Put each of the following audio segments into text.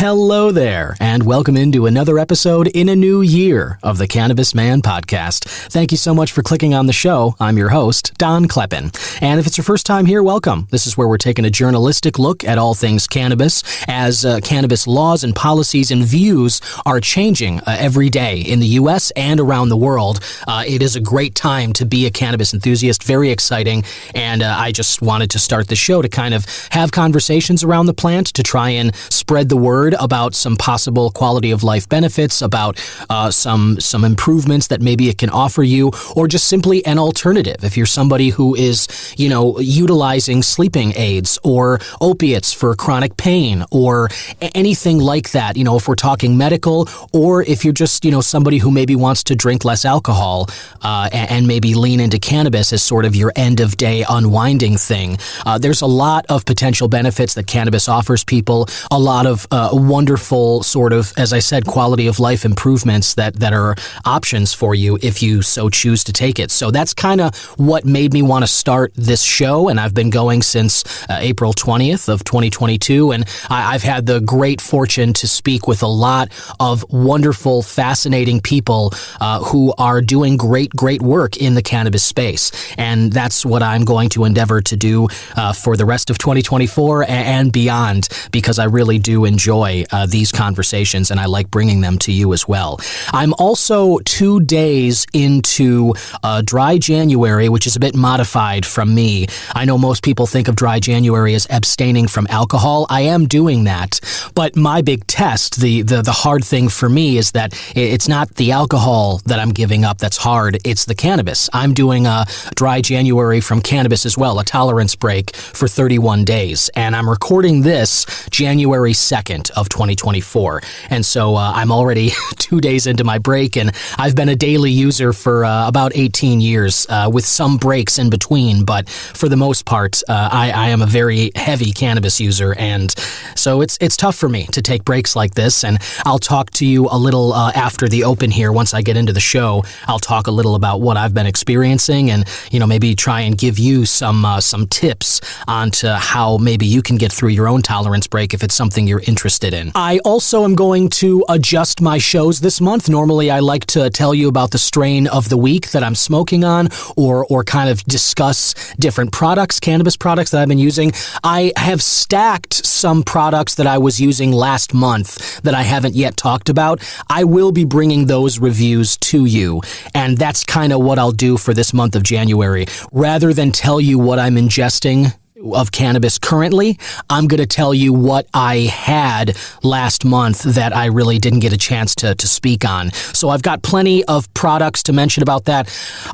Hello there, and welcome into another episode in a new year of the Cannabis Man podcast. Thank you so much for clicking on the show. I'm your host, Don Kleppen. And if it's your first time here, welcome. This is where we're taking a journalistic look at all things cannabis, as cannabis laws and policies and views are changing every day in the U.S. and around the world. It is a great time to be a cannabis enthusiast, very exciting, and I just wanted to start the show to kind of have conversations around the plant to try and spread the word about some possible quality of life benefits, about some improvements that maybe it can offer you, or just simply an alternative. If you're somebody who is, utilizing sleeping aids or opiates for chronic pain or anything like that, if we're talking medical, or if you're just, somebody who maybe wants to drink less alcohol and maybe lean into cannabis as sort of your end of day unwinding thing. There's a lot of potential benefits that cannabis offers people, a lot of wonderful sort of, as I said, quality of life improvements that are options for you if you so choose to take it. So that's kind of what made me want to start this show, and I've been going since April 20th of 2022, and I've had the great fortune to speak with a lot of wonderful, fascinating people who are doing great work in the cannabis space, and that's what I'm going to endeavor to do for the rest of 2024 and beyond, because I really do enjoy these conversations, and I like bringing them to you as well. I'm also 2 days into dry January, which is a bit modified from me. I know most people think of dry January as abstaining from alcohol. I am doing that, but my big test, the hard thing for me is that it's not the alcohol that I'm giving up that's hard, it's the cannabis. I'm doing a dry January from cannabis as well, a tolerance break for 31 days, and I'm recording this January 2nd of 2024. And so I'm already 2 days into my break, and I've been a daily user for about 18 years with some breaks in between. But for the most part, I am a very heavy cannabis user. And so it's tough for me to take breaks like this. And I'll talk to you a little after the open here. Once I get into the show, I'll talk a little about what I've been experiencing and, maybe try and give you some tips onto how maybe you can get through your own tolerance break if it's something you're interested in. I also am going to adjust my shows this month. Normally, I like to tell you about the strain of the week that I'm smoking on, or kind of discuss different products, cannabis products that I've been using. I have stacked some products that I was using last month that I haven't yet talked about. I will be bringing those reviews to you, and that's kind of what I'll do for this month of January. Rather than tell you what I'm ingesting of cannabis currently, I'm going to tell you what I had last month that I really didn't get a chance to speak on. So I've got plenty of products to mention about that.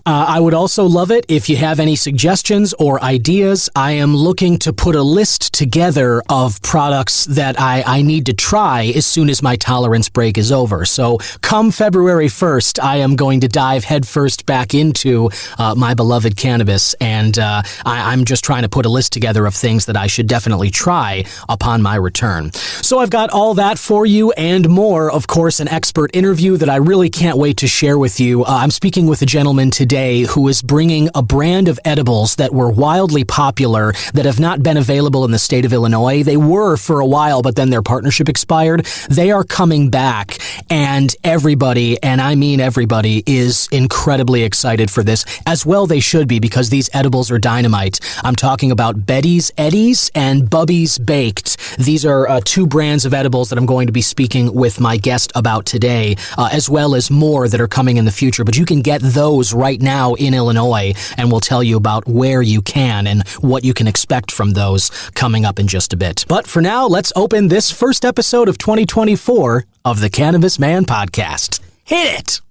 I would also love it if you have any suggestions or ideas. I am looking to put a list together of products that I need to try as soon as my tolerance break is over. So come February 1st, I am going to dive headfirst back into my beloved cannabis, and I'm just trying to put a list together of things that I should definitely try upon my return. So I've got all that for you and more. Of course, an expert interview that I really can't wait to share with you. I'm speaking with a gentleman today who is bringing a brand of edibles that were wildly popular that have not been available in the state of Illinois. They were for a while, but then their partnership expired. They are coming back, and everybody, and I mean everybody, is incredibly excited for this. As well they should be, because these edibles are dynamite. I'm talking about Betty's Eddies and Bubby's Baked. These are two brands of edibles that I'm going to be speaking with my guest about today, as well as more that are coming in the future. But you can get those right now in Illinois, and we'll tell you about where you can and what you can expect from those coming up in just a bit. But for now, let's open this first episode of 2024 of the Cannabis Man podcast. Hit it!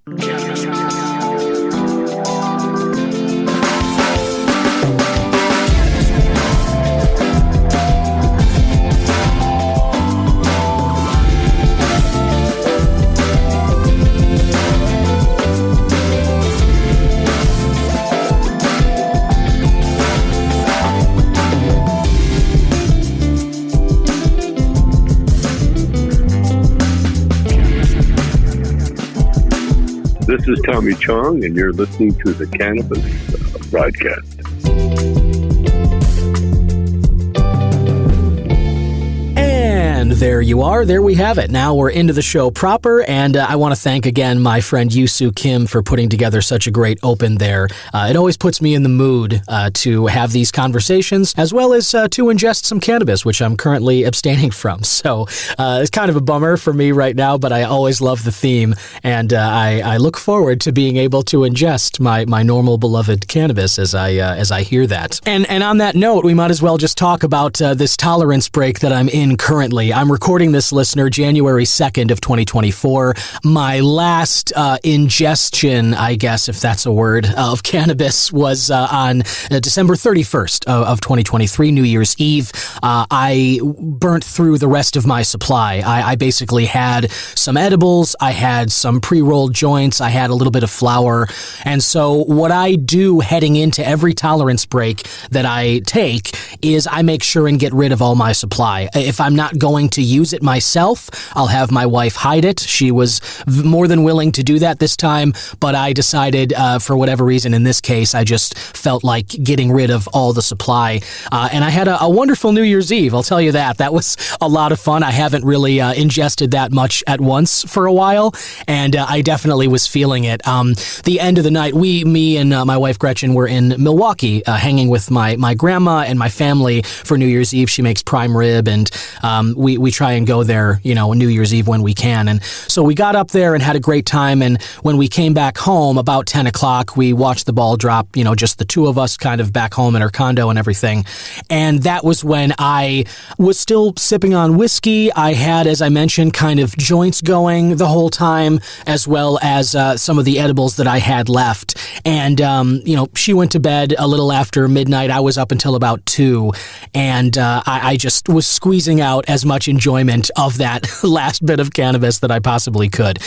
This is Tommy Chong, and you're listening to the Cannabis broadcast. And And there you are. There we have it. Now we're into the show proper, and I want to thank again my friend Yusu Kim for putting together such a great open there. It always puts me in the mood to have these conversations, as well as to ingest some cannabis, which I'm currently abstaining from. So it's kind of a bummer for me right now, but I always love the theme, and I look forward to being able to ingest my normal beloved cannabis as I hear that. And on that note, we might as well just talk about this tolerance break that I'm in currently. I'm recording this, listener, January 2nd of 2024. My last ingestion, I guess, if that's a word, of cannabis was on December 31st of 2023, New Year's Eve. I burnt through the rest of my supply. I basically had some edibles, I had some pre-rolled joints, I had a little bit of flour. And so what I do heading into every tolerance break that I take is I make sure and get rid of all my supply. If I'm not going to use it myself, I'll have my wife hide it. She was more than willing to do that this time, but I decided for whatever reason in this case, I just felt like getting rid of all the supply. And I had a wonderful New Year's Eve, I'll tell you that. That was a lot of fun. I haven't really ingested that much at once for a while, and I definitely was feeling it. The end of the night, me and my wife Gretchen were in Milwaukee hanging with my grandma and my family for New Year's Eve. She makes prime rib, and we try and go there, New Year's Eve when we can. And so we got up there and had a great time, and when we came back home about 10 o'clock, we watched the ball drop, just the two of us kind of back home in our condo and everything. And that was when I was still sipping on whiskey. I had, as I mentioned, kind of joints going the whole time, as well as some of the edibles that I had left. And, she went to bed a little after midnight. I was up until about 2, and I just was squeezing out as much enjoyment of that last bit of cannabis that I possibly could.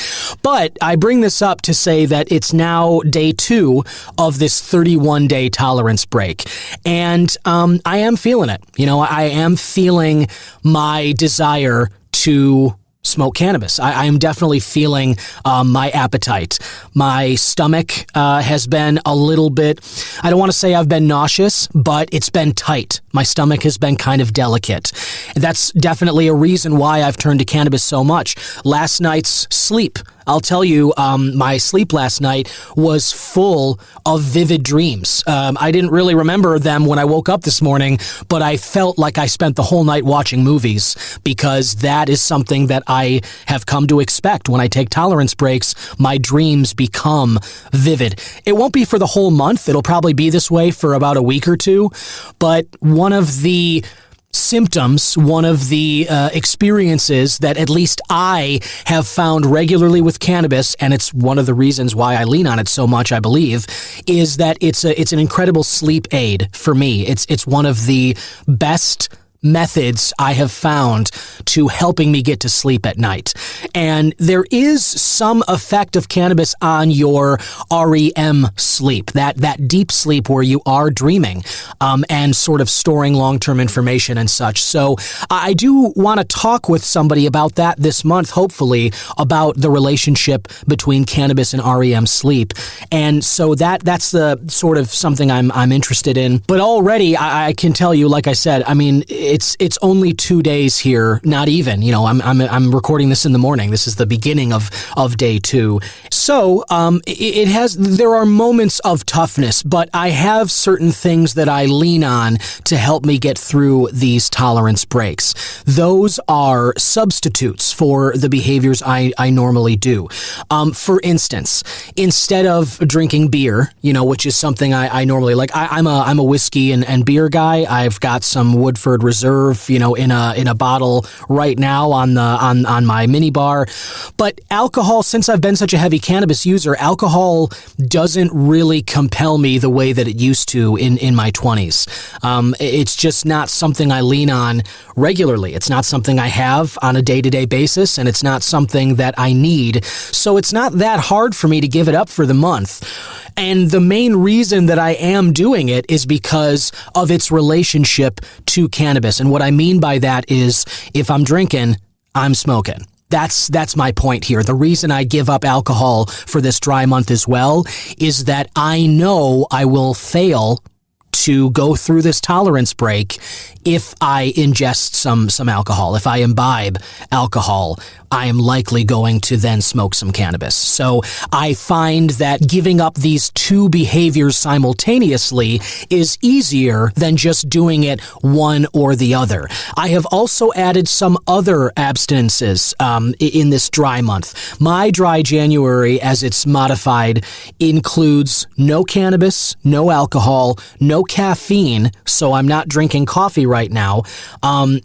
But I bring this up to say that it's now day 2 of this 31-day tolerance break. And I am feeling it. I am feeling my desire to smoke cannabis. I am definitely feeling my appetite. My stomach has been a little bit, I don't want to say I've been nauseous, but it's been tight. My stomach has been kind of delicate. That's definitely a reason why I've turned to cannabis so much. Last night's sleep, I'll tell you, my sleep last night was full of vivid dreams. I didn't really remember them when I woke up this morning, but I felt like I spent the whole night watching movies, because that is something that I have come to expect. When I take tolerance breaks, my dreams become vivid. It won't be for the whole month. It'll probably be this way for about a week or two, but one of the symptoms, one of the experiences that at least I have found regularly with cannabis, and it's one of the reasons why I lean on it so much, I believe, is that it's an incredible sleep aid for me. It's one of the best methods I have found to helping me get to sleep at night. And there is some effect of cannabis on your REM sleep, that deep sleep where you are dreaming and sort of storing long-term information and such. So I do want to talk with somebody about that this month, hopefully, about the relationship between cannabis and REM sleep. And so that's the sort of something I'm interested in. But already I can tell you, like I said, I mean, it's only 2 days here, not even. I'm recording this in the morning. This is the beginning of day 2. So there are moments of toughness, but I have certain things that I lean on to help me get through these tolerance breaks. Those are substitutes for the behaviors I normally do. For instance, instead of drinking beer, which is something I normally like, I'm a whiskey and beer guy. I've got some Woodford Reserve, in a bottle right now on my mini bar. But alcohol, since I've been such a heavy cannabis user, alcohol doesn't really compel me the way that it used to in my 20s. It's just not something I lean on regularly. It's not something I have on a day-to-day basis, and it's not something that I need. So it's not that hard for me to give it up for the month. And the main reason that I am doing it is because of its relationship to cannabis. And what I mean by that is, if I'm drinking, I'm smoking. That's my point here. The reason I give up alcohol for this dry month as well is that I know I will fail to go through this tolerance break if I ingest some alcohol. If I imbibe alcohol, I am likely going to then smoke some cannabis. So I find that giving up these two behaviors simultaneously is easier than just doing it one or the other. I have also added some other abstinences in this dry month. My dry January, as it's modified, includes no cannabis, no alcohol, no caffeine, so I'm not drinking coffee right now.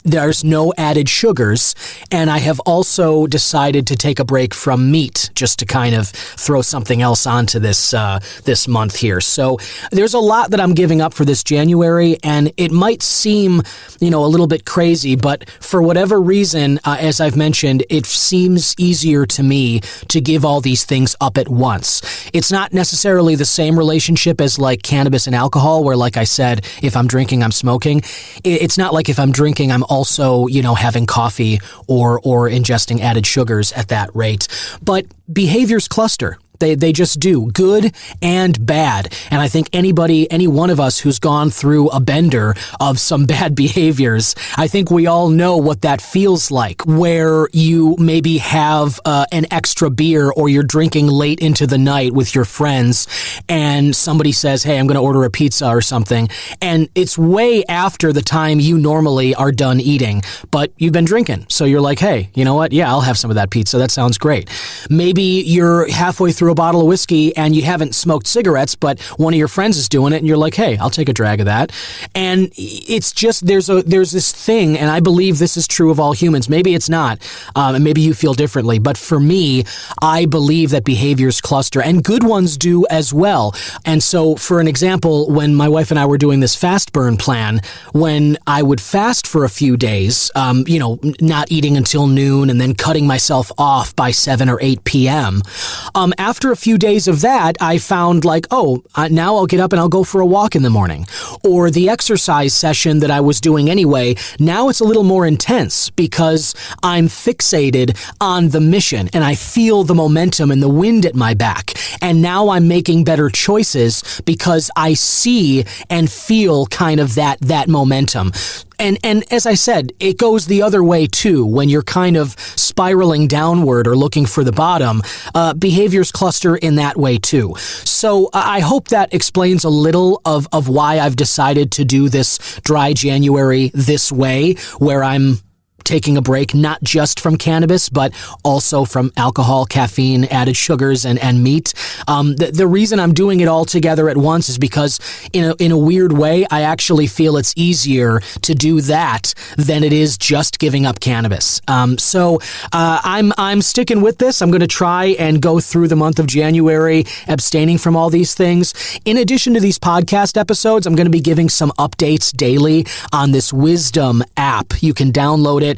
There's no added sugars, and I have also decided to take a break from meat just to kind of throw something else onto this month here. So there's a lot that I'm giving up for this January, and it might seem, a little bit crazy, but for whatever reason, as I've mentioned, it seems easier to me to give all these things up at once. It's not necessarily the same relationship as like cannabis and alcohol, where, like I said, if I'm drinking, I'm smoking. It's not like if I'm drinking, I'm also, having coffee or ingesting added sugars at that rate. But behaviors cluster. They just do, good and bad. And I think any one of us who's gone through a bender of some bad behaviors, I think we all know what that feels like, where you maybe have an extra beer or you're drinking late into the night with your friends and somebody says, hey, I'm going to order a pizza or something. And it's way after the time you normally are done eating, but you've been drinking. So you're like, hey, you know what? Yeah, I'll have some of that pizza. That sounds great. Maybe you're halfway through a bottle of whiskey and you haven't smoked cigarettes, but one of your friends is doing it and you're like, hey, I'll take a drag of that. And it's just, there's this thing, and I believe this is true of all humans. Maybe it's not, and maybe you feel differently, but for me, I believe that behaviors cluster, and good ones do as well. And so, for an example, when my wife and I were doing this fast burn plan, when I would fast for a few days, not eating until noon and then cutting myself off by 7 or 8 p.m., after a few days of that, I found like, now I'll get up and I'll go for a walk in the morning. Or the exercise session that I was doing anyway, now it's a little more intense because I'm fixated on the mission and I feel the momentum and the wind at my back. And now I'm making better choices because I see and feel kind of that momentum. And as I said, it goes the other way too. When you're kind of spiraling downward or looking for the bottom, behaviors cluster in that way too. So I hope that explains a little of why I've decided to do this dry January this way, where I'm taking a break not just from cannabis, but also from alcohol, caffeine, added sugars, and meat. The reason I'm doing it all together at once is because in a weird way, I actually feel it's easier to do that than it is just giving up cannabis. So I'm sticking with this. I'm going to try and go through the month of January abstaining from all these things. In addition to these podcast episodes, I'm going to be giving some updates daily on this Wisdom app. You can download it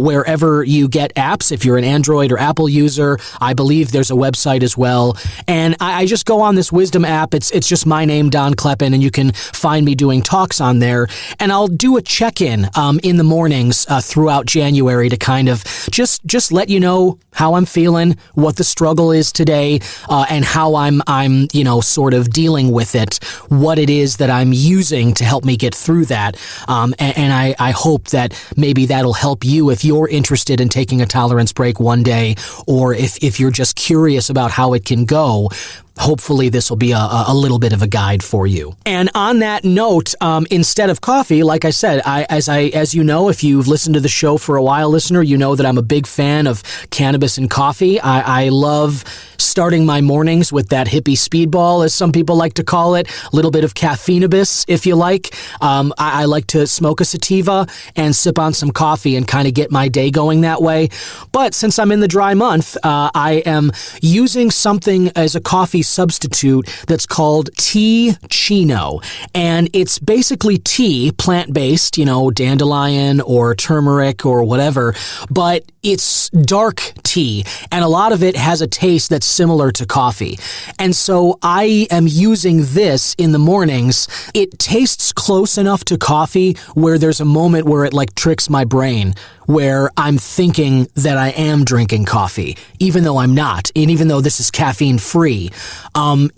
wherever you get apps. If you're an Android or Apple user, I believe there's a website as well. And I just go on this Wisdom app. It's just my name, Don Kleppen, and you can find me doing talks on there. And I'll do a check-in in the mornings throughout January to kind of just let you know how I'm feeling, what the struggle is today, and how I'm sort of dealing with it, what it is that I'm using to help me get through that. And I hope that maybe that'll help you if you're interested in taking a tolerance break one day, or if you're just curious about how it can go. Hopefully this will be a little bit of a guide for you. And on that note, instead of coffee, like I said, as you know, if you've listened to the show for a while, listener, you know that I'm a big fan of cannabis and coffee. I love starting my mornings with that hippie speedball, as some people like to call it, a little bit of caffeinabis, if you like. I like to smoke a sativa and sip on some coffee and kind of get my day going that way. But since I'm in the dry month, I am using something as a coffee substitute that's called tea chino. And it's basically tea, plant-based, dandelion or turmeric or whatever, but it's dark tea, and a lot of it has a taste that's similar to coffee. And so I am using this in the mornings. It tastes close enough to coffee where there's a moment where it like tricks my brain, where I'm thinking that I am drinking coffee, even though I'm not, and even though this is caffeine-free.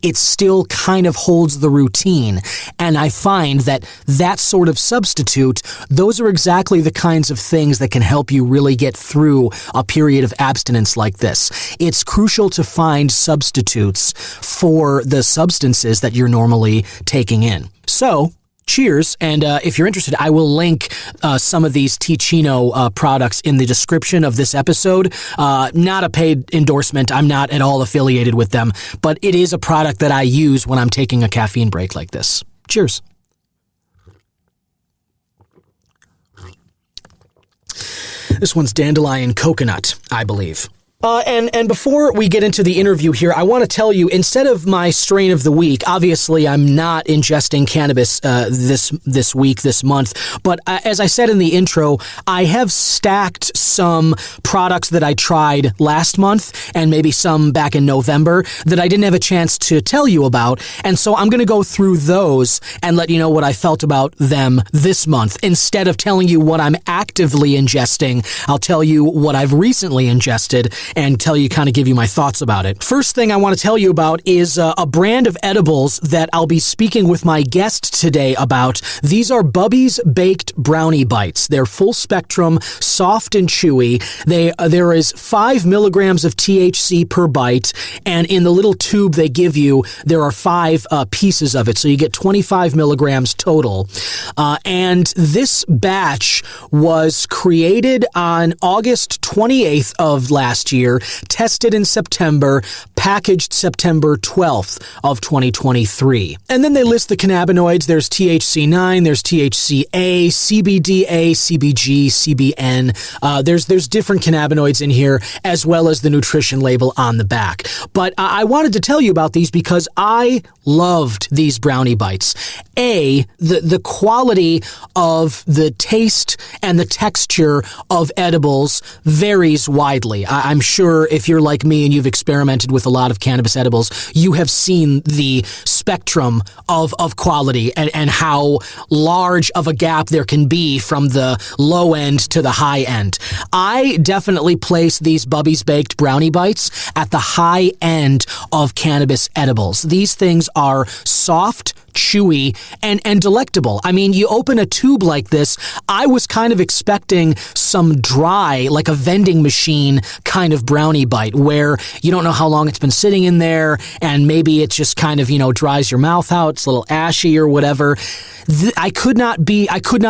it still kind of holds the routine. And I find that sort of substitute, those are exactly the kinds of things that can help you really get through a period of abstinence like this. It's crucial to find substitutes for the substances that you're normally taking in. So, cheers, and if you're interested, I will link some of these Ticino products in the description of this episode. Not a paid endorsement. I'm not at all affiliated with them, but it is a product that I use when I'm taking a caffeine break like this. Cheers. This one's dandelion coconut, I believe. And before we get into the interview here, I want to tell you, instead of my strain of the week, obviously I'm not ingesting cannabis this week, this month, but as I said in the intro, I have stacked some products that I tried last month and maybe some back in November that I didn't have a chance to tell you about, and so I'm going to go through those and let you know what I felt about them this month. Instead of telling you what I'm actively ingesting, I'll tell you what I've recently ingested and give you my thoughts about it. First thing I want to tell you about is a brand of edibles that I'll be speaking with my guest today about. These are Bubby's Baked Brownie Bites. They're full spectrum, soft and chewy. There is 5 milligrams of THC per bite, and in the little tube they give you, there are 5 pieces of it, so you get 25 milligrams total. And this batch was created on August 28th of last year, tested in September, packaged September 12th of 2023. And then they list the cannabinoids. There's THC9, there's THCA, CBDA, CBG, CBN. There's different cannabinoids in here, as well as the nutrition label on the back. But I wanted to tell you about these because I loved these brownie bites. The quality of the taste and the texture of edibles varies widely. I'm sure if you're like me and you've experimented with a lot of cannabis edibles, you have seen the spectrum of quality and how large of a gap there can be from the low end to the high end. I definitely place these Bubby's Baked Brownie Bites at the high end of cannabis edibles. These things are soft, chewy, and delectable. I mean, you open a tube like this, I was kind of expecting some dry, like a vending machine kind of brownie bite where you don't know how long it's been sitting in there and maybe it just kind of, dries your mouth out, it's a little ashy or whatever. I could not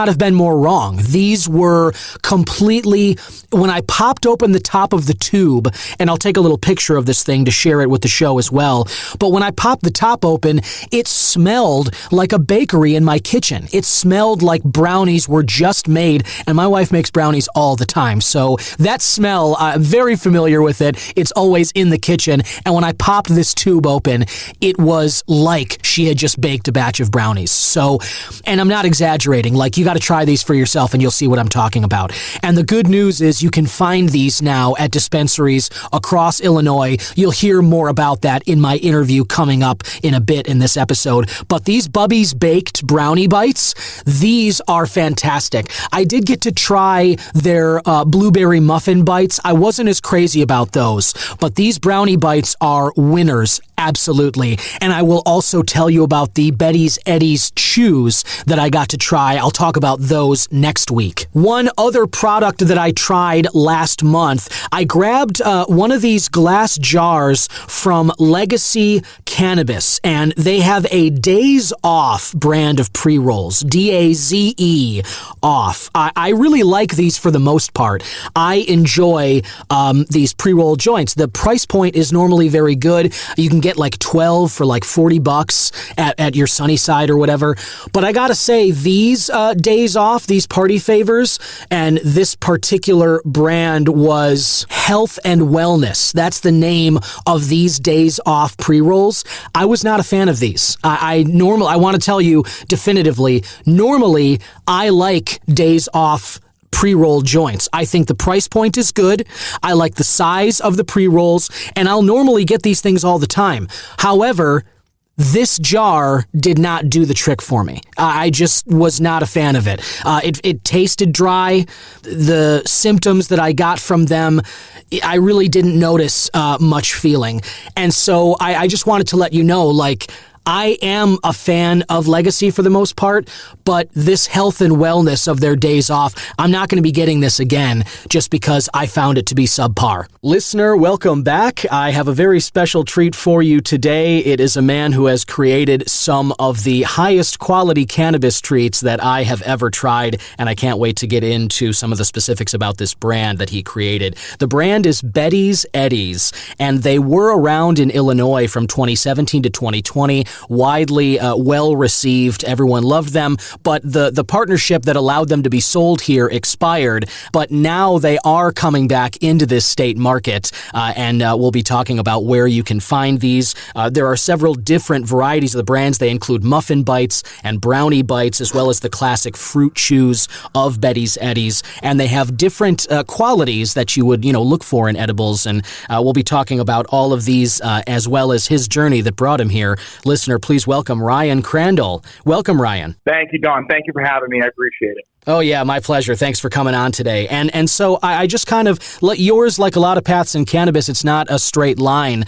have been more wrong. These were completely, when I popped open the top of the tube, and I'll take a little picture of this thing to share it with the show as well, but when I popped the top open, it smelled like a bakery in my kitchen. It smelled like brownies were just made, and my wife makes brownies all the time, so that smell, I'm very familiar with it. It's always in the kitchen, and when I popped this tube open, it was like she had just baked a batch of brownies. So, and I'm not exaggerating, like you got to try these for yourself and you'll see what I'm talking about. And the good news is you can find these now at dispensaries across Illinois. You'll hear more about that in my interview coming up in a bit in this episode. But these Bubby's Baked Brownie Bites, these are fantastic. I did get to try their blueberry muffin bites. I wasn't as crazy about those, but these brownie bites are winners. Absolutely. And I will also tell you about the Betty's Eddies chews that I got to try. I'll talk about those next week. One other product that I tried last month, I grabbed one of these glass jars from Legacy Cannabis, and they have a Days Off brand of pre-rolls, D-A-Z-E off. I really like these for the most part. I enjoy these pre-roll joints. The price point is normally very good. You can get like 12 for like $40 at your Sunnyside or whatever. But I gotta say, these Days Off, these party favors, and this particular brand was Health and Wellness. That's the name of these Days Off pre-rolls. I was not a fan of these. I want to tell you definitively, normally I like Days Off pre-roll joints. I think the price point is good. I like the size of the pre-rolls, and I'll normally get these things all the time. However, This jar did not do the trick for me. I just was not a fan of it. It tasted dry. The symptoms that I got from them, I really didn't notice much feeling. And so I just wanted to let you know, like, I am a fan of Legacy for the most part, but this health and wellness of their days off, I'm not going to be getting this again just because I found it to be subpar. Listener, welcome back. I have a very special treat for you today. It is a man who has created some of the highest quality cannabis treats that I have ever tried, and I can't wait to get into some of the specifics about this brand that he created. The brand is Betty's Eddies, and they were around in Illinois from 2017 to 2020. Widely well received. Everyone loved them, but the partnership that allowed them to be sold here expired, but now they are coming back into this state market, and we'll be talking about where you can find these. There are several different varieties of the brands. They include muffin bites and brownie bites, as well as the classic fruit chews of Betty's Eddies, and they have different qualities that you would look for in edibles, and we'll be talking about all of these as well as his journey that brought him here. Listener, please welcome Ryan Crandall. Welcome, Ryan. Thank you, Don. Thank you for having me. I appreciate it. Oh, yeah, my pleasure. Thanks for coming on today. And so I just kind of let yours, like a lot of paths in cannabis, it's not a straight line,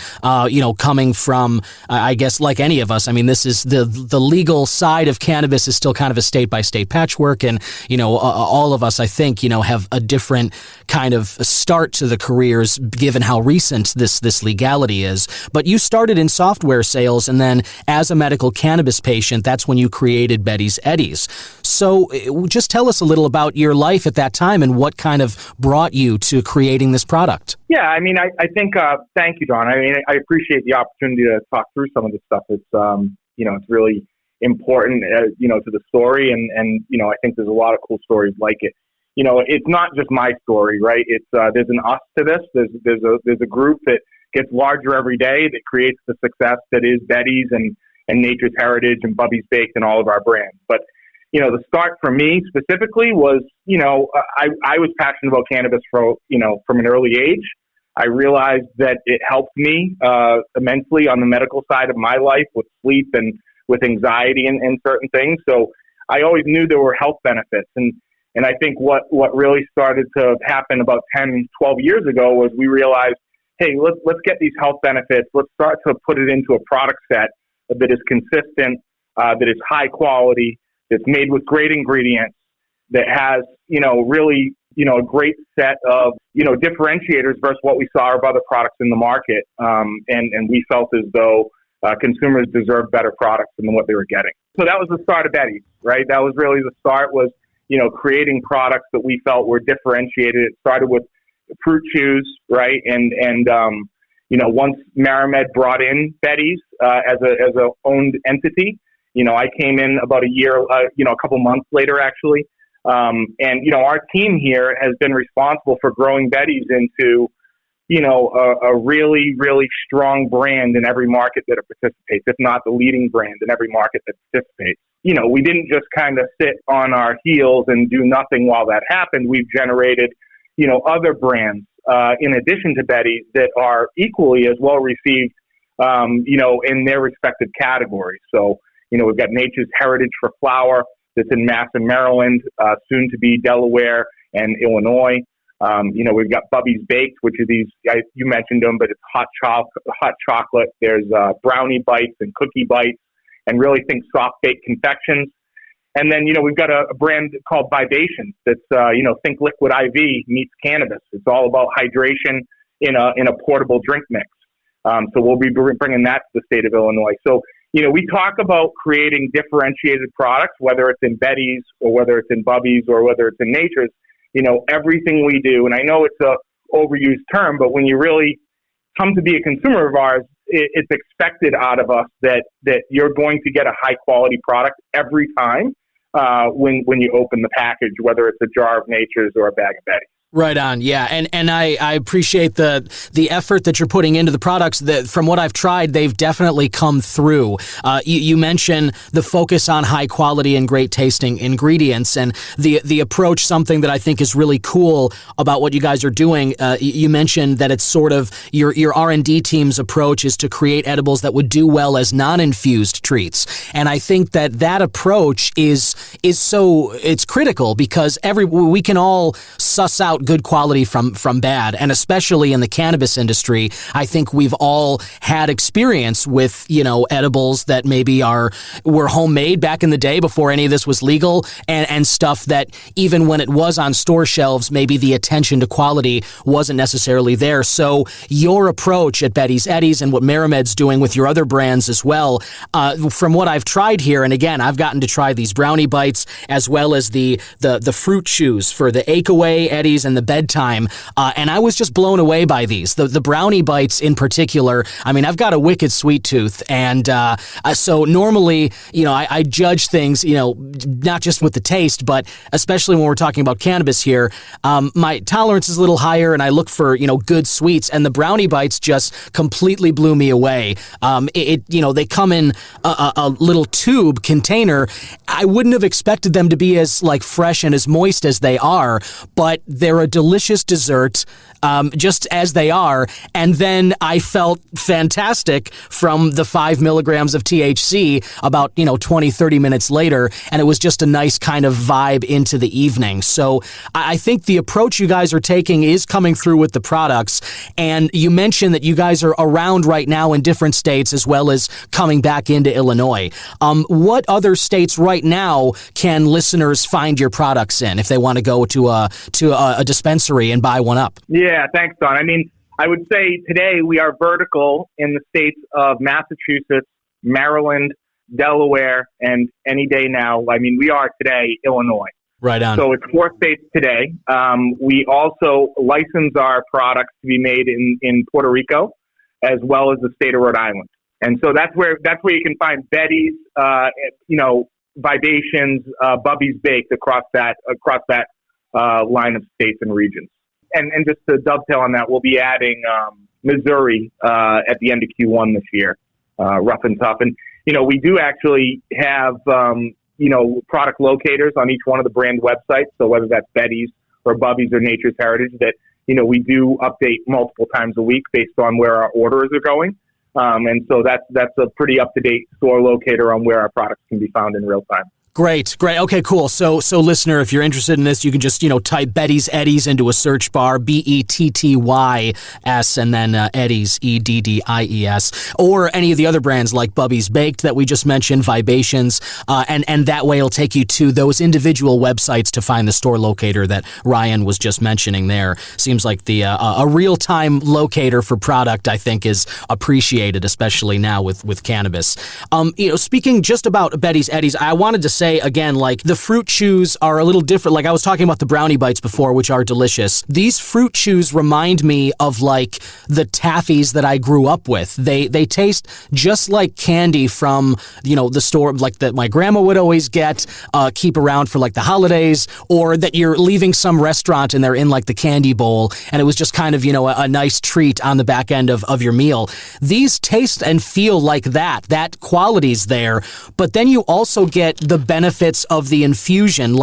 coming from, I guess, like any of us. I mean, this is the legal side of cannabis is still kind of a state-by-state patchwork. And, all of us, I think, have a different kind of start to the careers, given how recent this legality is. But you started in software sales, and then as a medical cannabis patient, that's when you created Betty's Eddies. So just tell us a little about your life at that time and what kind of brought you to creating this product. Yeah, I mean, I think, thank you, Don. I mean, I appreciate the opportunity to talk through some of this stuff. It's, it's really important, to the story. And I think there's a lot of cool stories like it. It's not just my story, right? It's, there's an us to this. There's a group that gets larger every day that creates the success that is Betty's and Nature's Heritage and Bubby's Baked and all of our brands. But the start for me specifically was, I was passionate about cannabis from an early age. I realized that it helped me immensely on the medical side of my life with sleep and with anxiety and certain things. So I always knew there were health benefits. And I think what really started to happen about 10, 12 years ago was we realized, hey, let's get these health benefits. Let's start to put it into a product set that is consistent, that is high quality, that's made with great ingredients, that has, really, a great set of, differentiators versus what we saw of other products in the market. And we felt as though consumers deserved better products than what they were getting. So that was the start of Betty's, right? That was really the start was, creating products that we felt were differentiated. It started with fruit chews, right? And once MariMed brought in Betty's as a owned entity, I came in about a year, a couple months later, actually. And our team here has been responsible for growing Betty's into, a really, really strong brand in every market that it participates, if not the leading brand in every market that participates. We didn't just kind of sit on our heels and do nothing while that happened. We've generated, other brands, in addition to Betty's that are equally as well received, in their respective categories. So, we've got Nature's Heritage for flower that's in Mass and Maryland, soon to be Delaware and Illinois. We've got Bubby's Baked, which are these, you mentioned them, but it's hot chocolate. There's brownie bites and cookie bites, and really think soft baked confections. And then, we've got a brand called Vibations that's, think liquid IV meets cannabis. It's all about hydration in a portable drink mix. So we'll be bringing that to the state of Illinois. So, we talk about creating differentiated products, whether it's in Betty's or whether it's in Bubby's or whether it's in Nature's, everything we do. And I know it's a overused term, but when you really come to be a consumer of ours, it's expected out of us that you're going to get a high quality product every time when you open the package, whether it's a jar of Nature's or a bag of Betty's. Right on, yeah, and I appreciate the effort that you're putting into the products. That from what I've tried, they've definitely come through. You mentioned the focus on high quality and great tasting ingredients, and the approach. Something that I think is really cool about what you guys are doing. You mentioned that it's sort of your R&D team's approach is to create edibles that would do well as non-infused treats, and I think that approach is so it's critical because we can all suss out good quality from bad, and especially in the cannabis industry, I think we've all had experience with edibles that maybe were homemade back in the day before any of this was legal, and stuff that even when it was on store shelves, maybe the attention to quality wasn't necessarily there. So your approach at Betty's Eddies and what MariMed's doing with your other brands as well, from what I've tried here, and again, I've gotten to try these brownie bites as well as the fruit chews for the Ache-Away Eddies and the bedtime, and I was just blown away by these. The brownie bites in particular, I mean, I've got a wicked sweet tooth, and so normally, I judge things, not just with the taste, but especially when we're talking about cannabis here, my tolerance is a little higher, and I look for, good sweets, and the brownie bites just completely blew me away. They come in a little tube container. I wouldn't have expected them to be as fresh and as moist as they are, but they're a delicious dessert, just as they are. And then I felt fantastic from the 5 milligrams of THC about, 20, 30 minutes later. And it was just a nice kind of vibe into the evening. So I think the approach you guys are taking is coming through with the products. And you mentioned that you guys are around right now in different states as well as coming back into Illinois. What other states right now can listeners find your products in if they want to go to a dispensary and buy one up? Yeah, thanks, Don. I mean, I would say today we are vertical in the states of Massachusetts, Maryland, Delaware, and any day now, I mean, we are today Illinois. Right on. So it's 4 states today. We also license our products to be made in Puerto Rico as well as the state of Rhode Island. And so that's where you can find Betty's, Vibations, Bubby's Baked across that line of states and regions. And just to dovetail on that, we'll be adding Missouri at the end of Q1 this year, rough and tough. And, we do actually have, product locators on each one of the brand websites. So whether that's Betty's or Bubby's or Nature's Heritage, that, we do update multiple times a week based on where our orders are going. And so that's a pretty up-to-date store locator on where our products can be found in real time. Great. Okay, cool. So listener, if you're interested in this, you can just, type Betty's Eddies into a search bar, BETTYS, and then Eddies, EDDIES, or any of the other brands like Bubby's Baked that we just mentioned, Vibations, and that way it'll take you to those individual websites to find the store locator that Ryan was just mentioning there. Seems like a real-time locator for product, I think, is appreciated, especially now with cannabis. Speaking just about Betty's Eddies, I wanted to say again, the fruit chews are a little different. Like I was talking about the brownie bites before, which are delicious. These fruit chews remind me of the taffies that I grew up with. They taste just like candy from, the store, that my grandma would always keep around for the holidays, or that you're leaving some restaurant and they're in the candy bowl. And it was just kind of, a nice treat on the back end of your meal. These taste and feel like that quality's there, but then you also get the benefits of the infusion,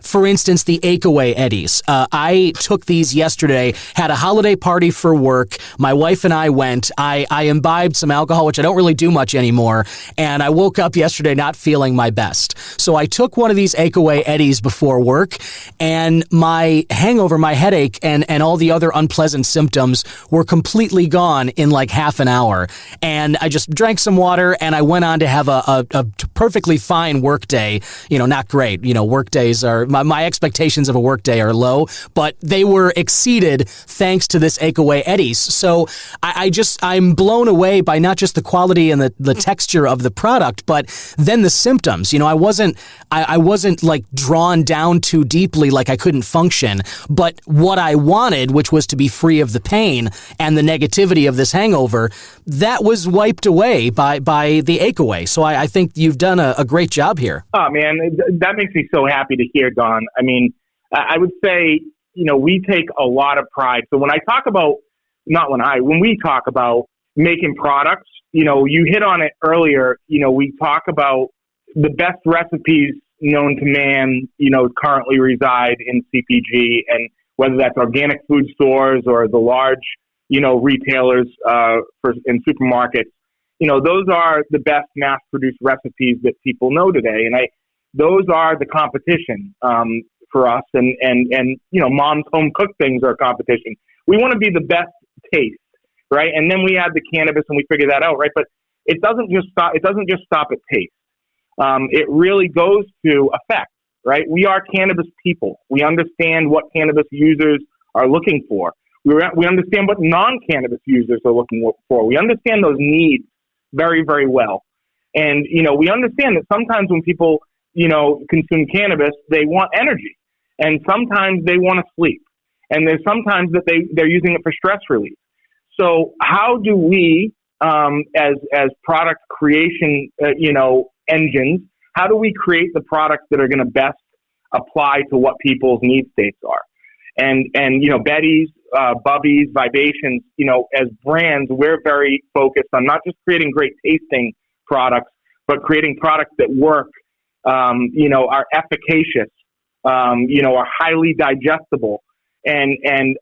for instance, the Ache-Away Eddies. I took these yesterday, had a holiday party for work. My wife and I went. I imbibed some alcohol, which I don't really do much anymore, and I woke up yesterday not feeling my best. So I took one of these Ache-Away Eddies before work, and my hangover, my headache, and all the other unpleasant symptoms were completely gone in half an hour. And I just drank some water, and I went on to have a perfectly fine work day. Not great. Work days are, my expectations of a work day are low, but they were exceeded thanks to this Ache-Away Eddies. So I'm blown away by not just the quality and the texture of the product, but then the symptoms. I wasn't drawn down too deeply, I couldn't function, but what I wanted, which was to be free of the pain and the negativity of this hangover, that was wiped away by the Ache-Away. So I think you've done a great job here. Oh, man, that makes me so happy to hear, Don. I mean, I would say, we take a lot of pride. So when we talk about making products, you hit on it earlier, we talk about the best recipes known to man, currently reside in CPG, and whether that's organic food stores or the large, retailers in supermarkets, those are the best mass-produced recipes that people know today. And those are the competition for us. And mom's home-cooked things are competition. We want to be the best taste, right? And then we add the cannabis and we figure that out, right? But it doesn't just stop at taste. It really goes to effect, right? We are cannabis people. We understand what cannabis users are looking for. We understand what non-cannabis users are looking for. We understand those needs very, very well. And, we understand that sometimes when people, consume cannabis, they want energy. And sometimes they want to sleep. And there's sometimes that they're using it for stress relief. So how do we, as product creation, engines, how do we create the products that are going to best apply to what people's need states are? And Betty's, Bubby's, Vibations, as brands, we're very focused on not just creating great tasting products, but creating products that work, are efficacious, are highly digestible, and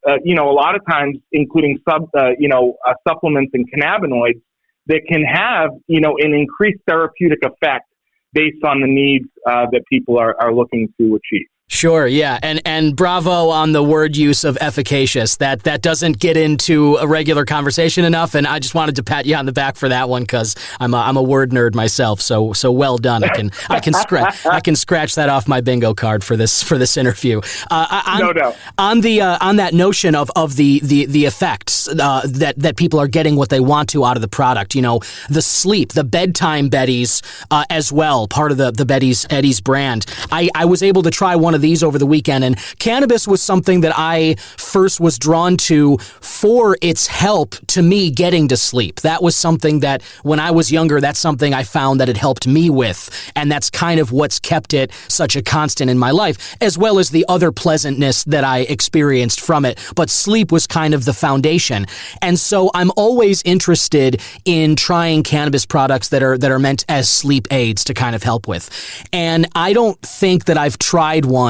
a lot of times including supplements and cannabinoids that can have, an increased therapeutic effect based on the needs that people are looking to achieve. Sure, yeah, and bravo on the word use of efficacious. That doesn't get into a regular conversation enough, and I just wanted to pat you on the back for that one because I'm a word nerd myself. So well done. I can scratch that off my bingo card for this interview. No doubt. On that notion of the effects that people are getting what they want to out of the product. The sleep, the bedtime Betty's as well, part of the Betty's brand. I was able to try one of these over the weekend, and cannabis was something that I first was drawn to for its help to me getting to sleep. That was something that when I was younger, that's something I found that it helped me with, and that's kind of what's kept it such a constant in my life, as well as the other pleasantness that I experienced from it. But sleep was kind of the foundation, and so I'm always interested in trying cannabis products that are meant as sleep aids to kind of help with. And I don't think that I've tried one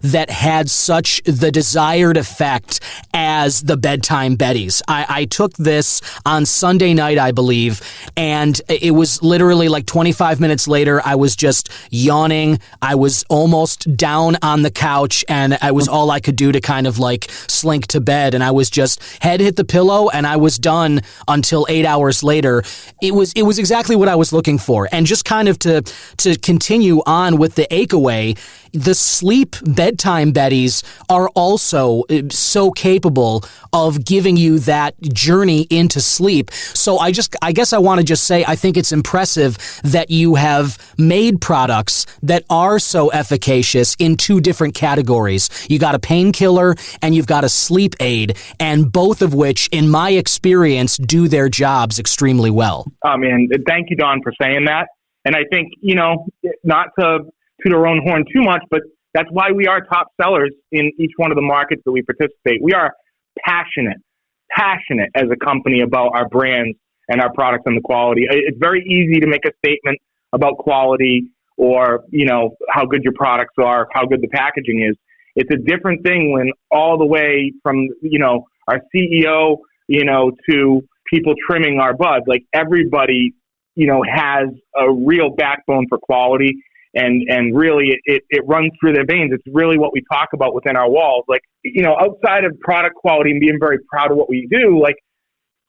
that had such the desired effect as the bedtime Betty's. I took this on Sunday night, I believe, and it was literally like 25 minutes later, I was just yawning. I was almost down on the couch, and it was all I could do to kind of like slink to bed, and I was just head hit the pillow, and I was done until 8 hours later. It was exactly what I was looking for. And just kind of to continue on with the ache away, the sleep bedtime Betty's are also so capable of giving you that journey into sleep. So I guess I want to just say I think it's impressive that you have made products that are so efficacious in two different categories. You got a painkiller and you've got a sleep aid, and both of which, in my experience, do their jobs extremely well. Oh, man, thank you, Don, for saying that. And I think, not to toot our own horn too much, but that's why we are top sellers in each one of the markets that we participate. We are passionate as a company about our brands and our products and the quality. It's very easy to make a statement about quality or, how good your products are, how good the packaging is. It's a different thing when all the way from, our CEO, to people trimming our bud, like everybody, has a real backbone for quality. And really, it runs through their veins. It's really what we talk about within our walls. Like, outside of product quality and being very proud of what we do, like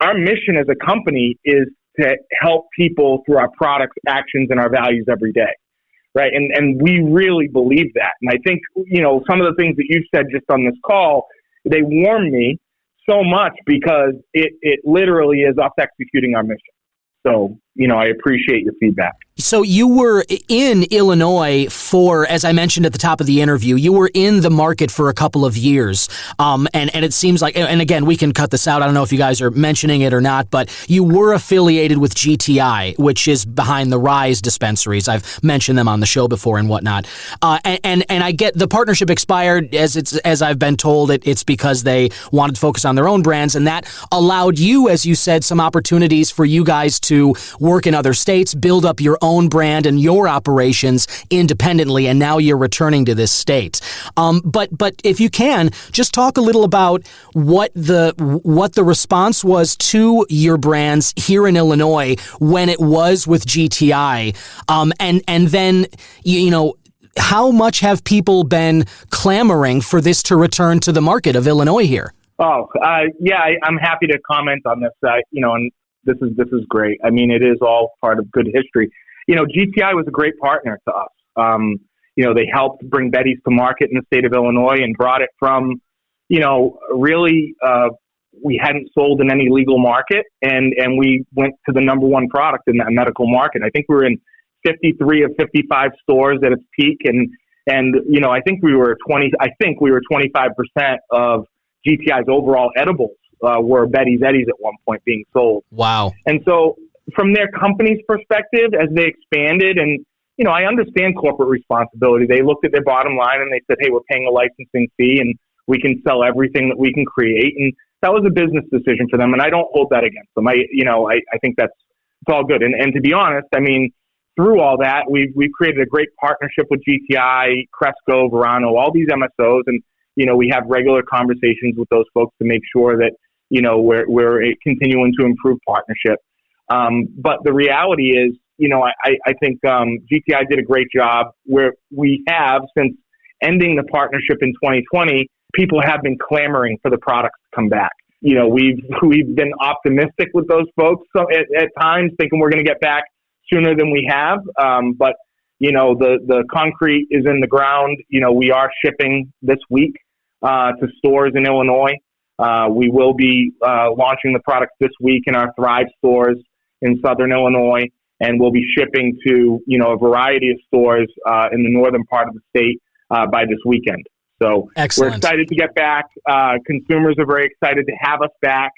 our mission as a company is to help people through our products, actions, and our values every day, right? And we really believe that. And I think, some of the things that you've said just on this call, they warm me so much because it literally is us executing our mission. So, I appreciate your feedback. So you were in Illinois for, as I mentioned at the top of the interview, you were in the market for a couple of years. And it seems like, and again, we can cut this out. I don't know if you guys are mentioning it or not, but you were affiliated with GTI, which is behind the Rise dispensaries. I've mentioned them on the show before and whatnot. And I get the partnership expired, as I've been told, it's because they wanted to focus on their own brands, and that allowed you, as you said, some opportunities for you guys to work in other states, build up your own brand and your operations independently, and now you're returning to this state. But if you can, just talk a little about what the response was to your brands here in Illinois when it was with GTI, and then how much have people been clamoring for this to return to the market of Illinois here? I'm happy to comment on this. And this is great. I mean, it is all part of good history. GTI was a great partner to us. They helped bring Betty's to market in the state of Illinois and brought it from, really, we hadn't sold in any legal market, and we went to the number one product in that medical market. I think we were in 53 of 55 stores at its peak, and I think we were 25% of GTI's overall edibles were Betty's Eddies at one point being sold. Wow! And so, from their company's perspective, as they expanded, and I understand corporate responsibility. They looked at their bottom line and they said, "Hey, we're paying a licensing fee, and we can sell everything that we can create." And that was a business decision for them, and I don't hold that against them. I think it's all good. And to be honest, I mean, through all that, we've created a great partnership with GTI, Cresco, Verano, all these MSOs, and we have regular conversations with those folks to make sure that we're continuing to improve partnership. But the reality is, I think GTI did a great job where we have, since ending the partnership in 2020, people have been clamoring for the products to come back. We've been optimistic with those folks at times, thinking we're going to get back sooner than we have. But the concrete is in the ground. We are shipping this week to stores in Illinois. We will be launching the products this week in our Thrive stores in Southern Illinois, and we'll be shipping to a variety of stores in the northern part of the state by this weekend. So Excellent. We're excited to get back. Consumers are very excited to have us back.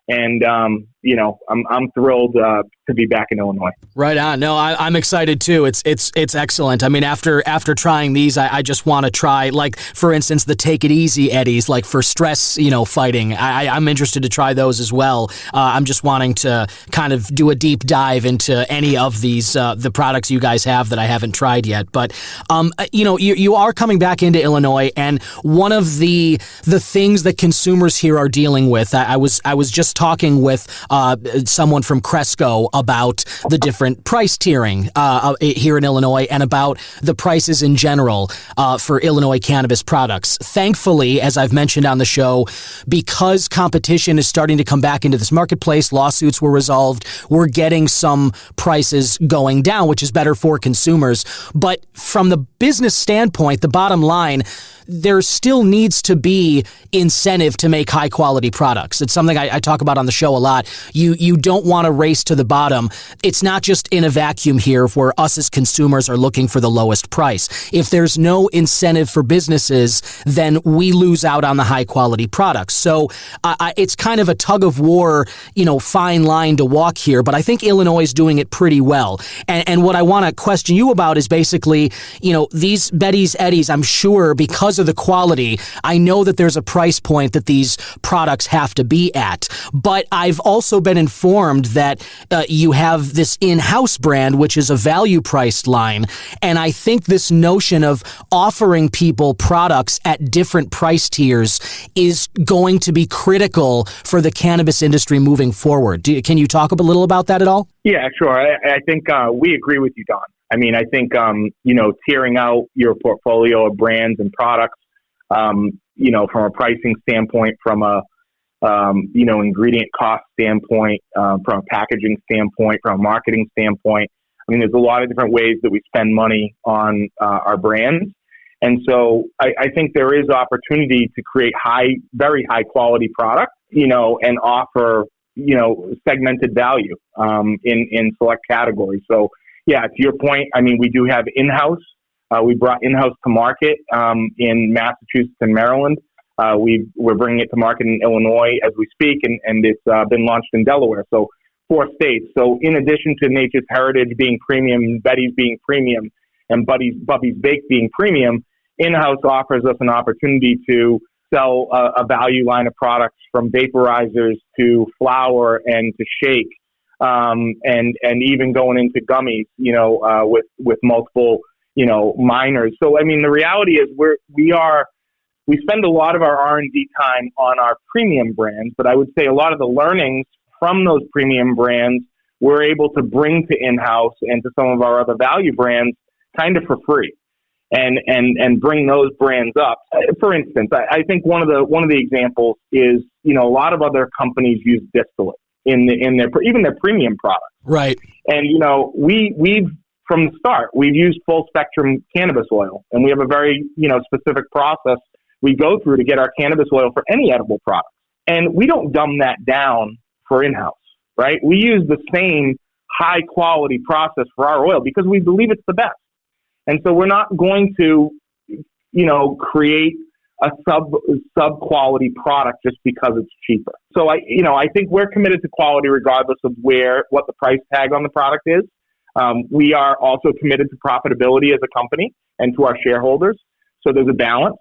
And, I'm thrilled to be back in Illinois. Right on. No, I'm excited too. It's excellent. I mean, after trying these, I just want to try, like, for instance, the Take It Easy Eddies, like for stress, fighting. I'm interested to try those as well. I'm just wanting to kind of do a deep dive into any of these, the products you guys have that I haven't tried yet. But, you are coming back into Illinois, and one of the things that consumers here are dealing with, I was just talking with someone from Cresco about the different price tiering here in Illinois and about the prices in general for Illinois cannabis products. Thankfully, as I've mentioned on the show, because competition is starting to come back into this marketplace, lawsuits were resolved, we're getting some prices going down, which is better for consumers. But from the business standpoint, the bottom line, there still needs to be incentive to make high quality products. It's something I talk about on the show a lot. You don't want to race to the bottom. It's not just in a vacuum here where us as consumers are looking for the lowest price. If there's no incentive for businesses, then we lose out on the high quality products. So it's kind of a tug of war, fine line to walk here, but I think Illinois is doing it pretty well. And what I want to question you about is basically, these Betty's Eddies, I'm sure because of the quality, I know that there's a price point that these products have to be at. But I've also been informed that you have this in-house brand, which is a value-priced line. And I think this notion of offering people products at different price tiers is going to be critical for the cannabis industry moving forward. Can you talk a little about that at all? Yeah, sure. I think we agree with you, Don. I mean, I think, tiering out your portfolio of brands and products, from a pricing standpoint, from a, ingredient cost standpoint, from a packaging standpoint, from a marketing standpoint. I mean, there's a lot of different ways that we spend money on our brands. And so I think there is opportunity to create very high quality products, and offer, segmented value in select categories. So, Yeah, to your point, I mean, we do have in-house. We brought in-house to market in Massachusetts and Maryland. We're bringing it to market in Illinois as we speak, and it's been launched in Delaware. So 4 states. So in addition to Nature's Heritage being premium, Betty's being premium, and Bubby's Baked being premium, in-house offers us an opportunity to sell a value line of products from vaporizers to flour and to shake, and even going into gummies, with multiple, minors. So, I mean, the reality is we spend a lot of our R&D time on our premium brands, but I would say a lot of the learnings from those premium brands we're able to bring to in-house and to some of our other value brands kind of for free, and bring those brands up. For instance, I think one of the examples is, a lot of other companies use distillate in their even their premium products. Right. And, we've from the start, we've used full spectrum cannabis oil, and we have a very, specific process we go through to get our cannabis oil for any edible product. And we don't dumb that down for in-house, right? We use the same high quality process for our oil because we believe it's the best. And so we're not going to, create a sub quality product just because it's cheaper. So I think we're committed to quality regardless of what the price tag on the product is. We are also committed to profitability as a company and to our shareholders. So there's a balance.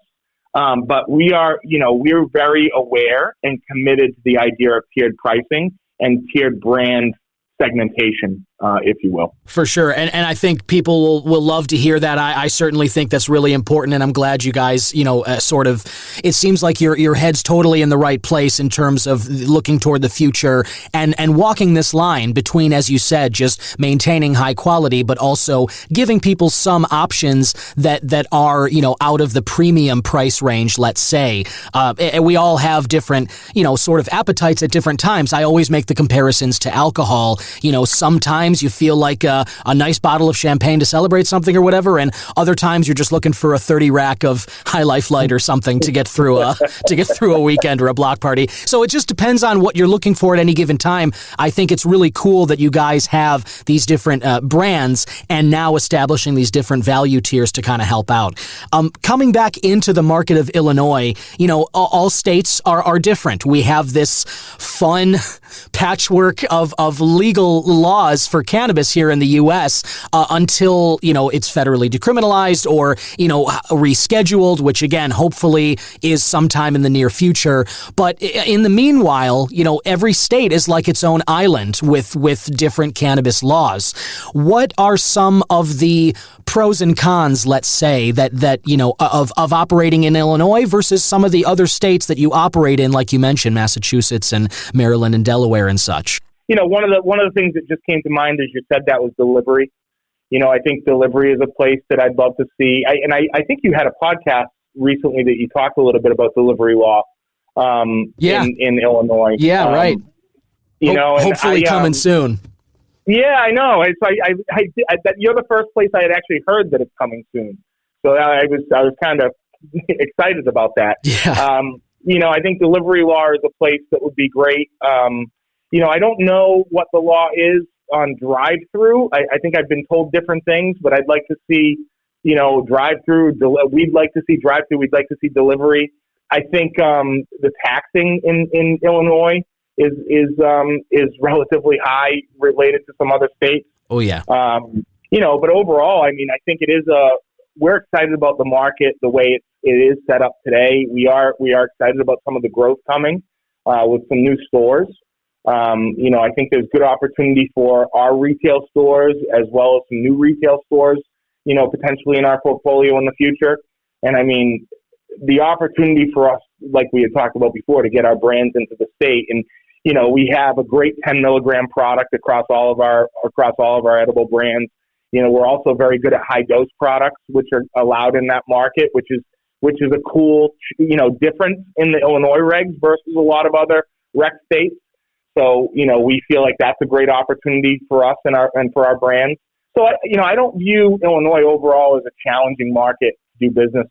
But we're very aware and committed to the idea of tiered pricing and tiered brand segmentation, if you will. For sure. And I think people will love to hear that. I certainly think that's really important. And I'm glad you guys, it seems like your head's totally in the right place in terms of looking toward the future and walking this line between, as you said, just maintaining high quality, but also giving people some options that are, out of the premium price range, let's say. And we all have different, sort of appetites at different times. I always make the comparisons to alcohol. Sometimes you feel like a nice bottle of champagne to celebrate something or whatever, and other times you're just looking for a 30 rack of High Life Light or something to get through a weekend or a block party. So it just depends on what you're looking for at any given time. I think it's really cool that you guys have these different brands and now establishing these different value tiers to kind of help out. Coming back into the market of Illinois, all states are different. We have this fun patchwork of legal laws for cannabis here in the U.S. Until, it's federally decriminalized or, rescheduled, which again, hopefully is sometime in the near future. But in the meanwhile, every state is like its own island with different cannabis laws. What are some of the pros and cons, let's say, that of operating in Illinois versus some of the other states that you operate in, like you mentioned, Massachusetts and Maryland and Delaware and such? One of the things that just came to mind as you said that was delivery. I think delivery is a place that I'd love to see. I think you had a podcast recently that you talked a little bit about delivery law in Illinois. Yeah, right. Hopefully coming soon. Yeah, I know. You're the first place I had actually heard that it's coming soon. So I was kind of excited about that. Yeah. I think delivery law is a place that would be great. I don't know what the law is on drive-through. I think I've been told different things, but I'd like to see, drive-through. We'd like to see drive-through. We'd like to see delivery. I think the taxing in Illinois is relatively high related to some other states. Oh yeah. But overall, I mean, I think it is we're excited about the market the way it is set up today. We are excited about some of the growth coming with some new stores. I think there's good opportunity for our retail stores as well as some new retail stores, potentially in our portfolio in the future. And I mean, the opportunity for us, like we had talked about before, to get our brands into the state. And, we have a great 10 milligram product across all of our edible brands. We're also very good at high dose products, which are allowed in that market, which is a cool, difference in the Illinois regs versus a lot of other rec states. So, we feel like that's a great opportunity for us and for our brands. So, I don't view Illinois overall as a challenging market to do business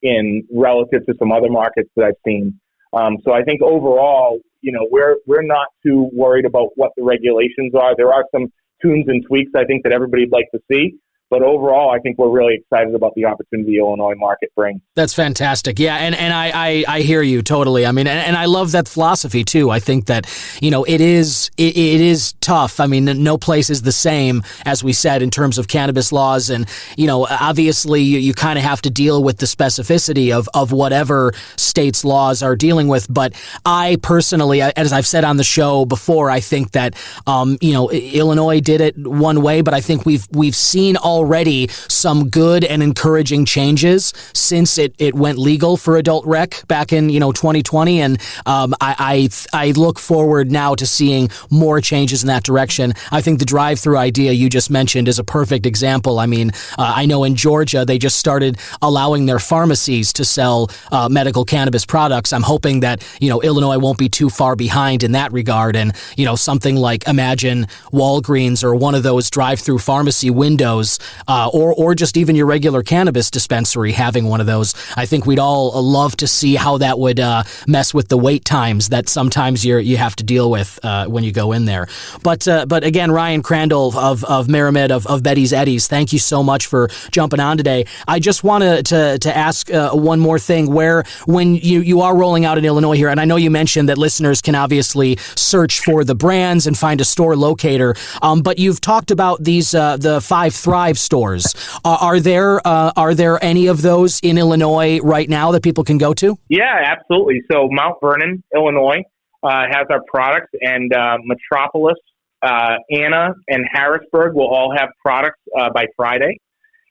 in relative to some other markets that I've seen. So I think overall, we're not too worried about what the regulations are. There are some tunes and tweaks I think that everybody'd like to see. But overall, I think we're really excited about the opportunity the Illinois market brings. That's fantastic. Yeah, and I hear you totally. I mean, and I love that philosophy too. I think that, it is tough. I mean, no place is the same, as we said, in terms of cannabis laws. And, obviously you kind of have to deal with the specificity of whatever state's laws are dealing with. But I personally, as I've said on the show before, I think that, Illinois did it one way, but I think we've seen already some good and encouraging changes since it went legal for adult rec back in 2020, and I look forward now to seeing more changes in that direction. I think the drive-through idea you just mentioned is a perfect example. I mean, I know in Georgia they just started allowing their pharmacies to sell medical cannabis products. I'm hoping that Illinois won't be too far behind in that regard, and something like, imagine Walgreens or one of those drive-through pharmacy windows. Or just even your regular cannabis dispensary having one of those. I think we'd all love to see how that would mess with the wait times that sometimes you have to deal with when you go in there. But again, Ryan Crandall of Merrimed of Betty's Eddies, thank you so much for jumping on today. I just wanted to ask one more thing. When you are rolling out in Illinois here, and I know you mentioned that listeners can obviously search for the brands and find a store locator, but you've talked about these the 5 Thrive stores. Are there any of those in Illinois right now that people can go to? Yeah, absolutely. So Mount Vernon, Illinois, has our products, and Metropolis, Anna, and Harrisburg will all have products by Friday,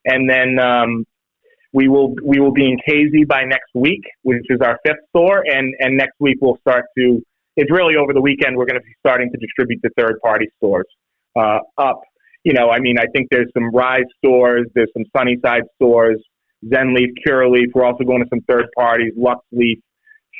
and then we will be in KZ by next week, which is our 5th store, and next week we'll start to. It's really over the weekend we're going to be starting to distribute to third-party stores up. I think there's some Rise stores, there's some Sunnyside stores, Zen Leaf, Cure Leaf. We're also going to some third parties, Lux Leaf,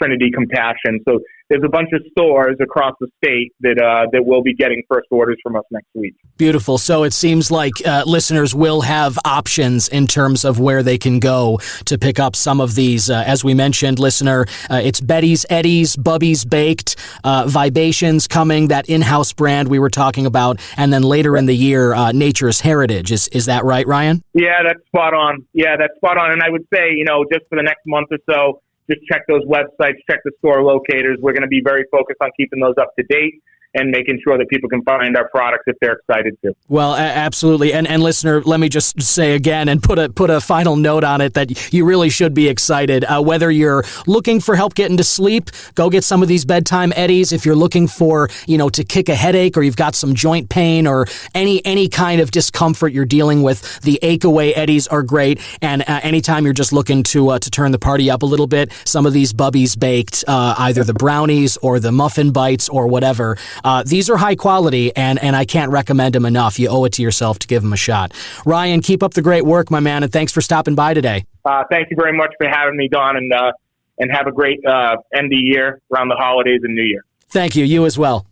Trinity Compassion. So there's a bunch of stores across the state that will be getting first orders from us next week. Beautiful. So it seems like listeners will have options in terms of where they can go to pick up some of these. As we mentioned, listener, it's Betty's Eddies, Bubby's Baked, Vibations coming, that in-house brand we were talking about, and then later in the year, Nature's Heritage. Is that right, Ryan? Yeah, that's spot on. And I would say, just for the next month or so, just check those websites, check the store locators. We're going to be very focused on keeping those up to date and making sure that people can find our products if they're excited to. Well, absolutely. And listener, let me just say again and put a final note on it that you really should be excited. Whether you're looking for help getting to sleep, go get some of these bedtime eddies. If you're looking for, to kick a headache, or you've got some joint pain or any kind of discomfort you're dealing with, the Ache Away eddies are great. And anytime you're just looking to turn the party up a little bit, some of these Bubby's Baked, either the brownies or the muffin bites or whatever, these are high quality, and I can't recommend them enough. You owe it to yourself to give them a shot. Ryan, keep up the great work, my man, and thanks for stopping by today. Thank you very much for having me, Don, and have a great end of the year around the holidays and New Year. Thank you. You as well.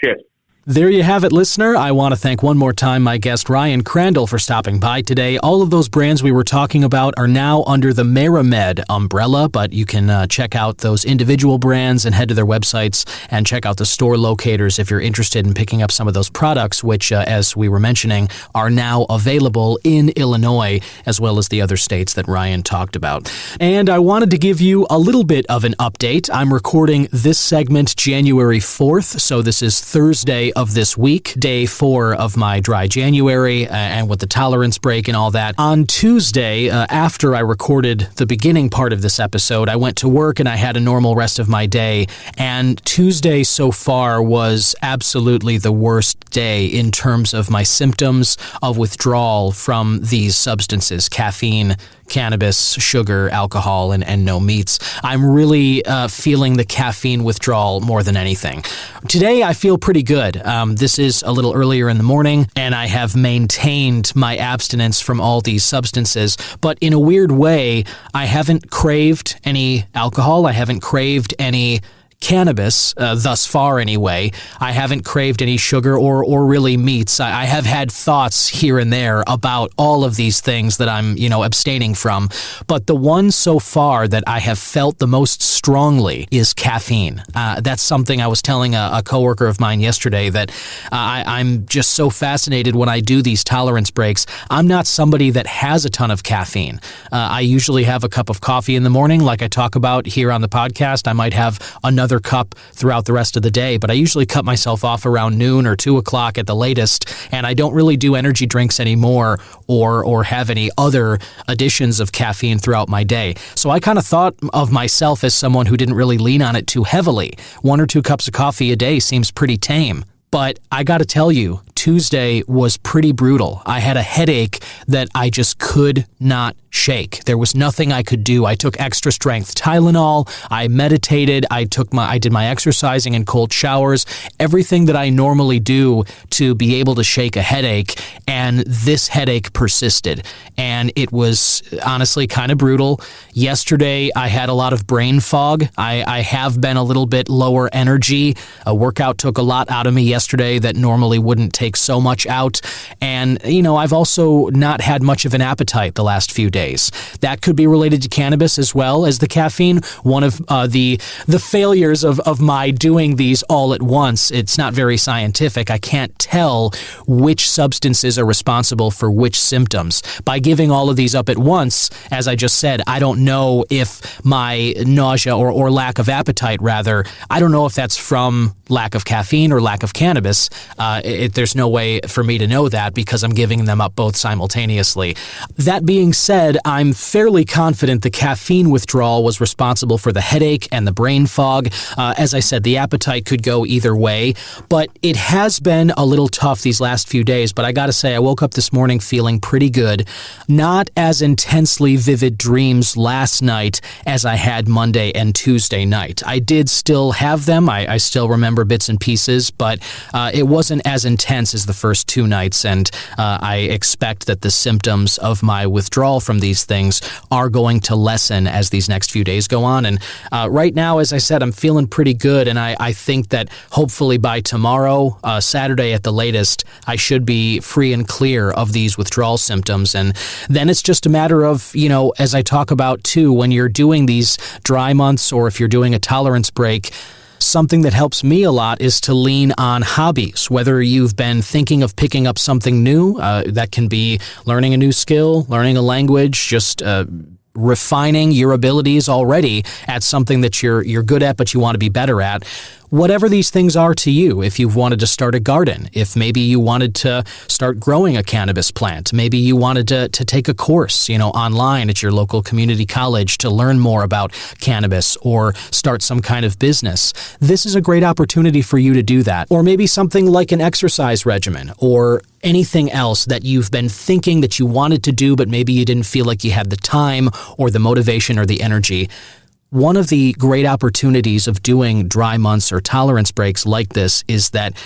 Cheers. There you have it, listener. I want to thank one more time my guest, Ryan Crandall, for stopping by today. All of those brands we were talking about are now under the Merrimed umbrella, but you can check out those individual brands and head to their websites and check out the store locators if you're interested in picking up some of those products, which, as we were mentioning, are now available in Illinois, as well as the other states that Ryan talked about. And I wanted to give you a little bit of an update. I'm recording this segment January 4th, so this is Thursday of this week, day 4 of my dry January, and with the tolerance break and all that. On Tuesday, after I recorded the beginning part of this episode, I went to work and I had a normal rest of my day, and Tuesday so far was absolutely the worst day in terms of my symptoms of withdrawal from these substances, caffeine, cannabis, sugar, alcohol, and no meats. I'm really feeling the caffeine withdrawal more than anything. Today, I feel pretty good. This is a little earlier in the morning, and I have maintained my abstinence from all these substances, but in a weird way, I haven't craved any alcohol. I haven't craved any cannabis, thus far anyway, I haven't craved any sugar or really meats. I have had thoughts here and there about all of these things that I'm, abstaining from. But the one so far that I have felt the most strongly is caffeine. That's something I was telling a coworker of mine yesterday, that I'm just so fascinated when I do these tolerance breaks. I'm not somebody that has a ton of caffeine. I usually have a cup of coffee in the morning, like I talk about here on the podcast. I might have another cup throughout the rest of the day, but I usually cut myself off around noon or 2 o'clock at the latest, and I don't really do energy drinks anymore or have any other additions of caffeine throughout my day. So I kind of thought of myself as someone who didn't really lean on it too heavily. 1 or 2 cups of coffee a day seems pretty tame. But I got to tell you, Tuesday was pretty brutal. I had a headache that I just could not shake. There was nothing I could do. I took extra strength Tylenol. I meditated. I did my exercising and cold showers, everything that I normally do to be able to shake a headache. And this headache persisted. And it was honestly kind of brutal. Yesterday, I had a lot of brain fog. I have been a little bit lower energy. A workout took a lot out of me yesterday that normally wouldn't take so much out. And, I've also not had much of an appetite the last few days. That could be related to cannabis as well as the caffeine. One of the failures of my doing these all at once, it's not very scientific. I can't tell which substances are responsible for which symptoms. By giving all of these up at once, as I just said, I don't know if my nausea or lack of appetite, rather, I don't know if that's from lack of caffeine or lack of cannabis. There's no way for me to know that because I'm giving them up both simultaneously. That being said, I'm fairly confident the caffeine withdrawal was responsible for the headache and the brain fog. As I said, the appetite could go either way, but it has been a little tough these last few days. But I gotta say, I woke up this morning feeling pretty good. Not as intensely vivid dreams last night as I had Monday and Tuesday night. I did still have them. I still remember bits and pieces, but it wasn't as intense as the first 2 nights, and I expect that the symptoms of my withdrawal from these things are going to lessen as these next few days go on. And right now, as I said, I'm feeling pretty good, and I think that hopefully by tomorrow, Saturday at the latest, I should be free and clear of these withdrawal symptoms. And then it's just a matter of, as I talk about too, when you're doing these dry months or if you're doing a tolerance break, something that helps me a lot is to lean on hobbies. Whether you've been thinking of picking up something new, that can be learning a new skill, learning a language, just refining your abilities already at something that you're good at but you want to be better at. Whatever these things are to you, if you've wanted to start a garden, if maybe you wanted to start growing a cannabis plant, maybe you wanted to take a course, online at your local community college to learn more about cannabis or start some kind of business, this is a great opportunity for you to do that. Or maybe something like an exercise regimen or anything else that you've been thinking that you wanted to do, but maybe you didn't feel like you had the time or the motivation or the energy. One of the great opportunities of doing dry months or tolerance breaks like this is that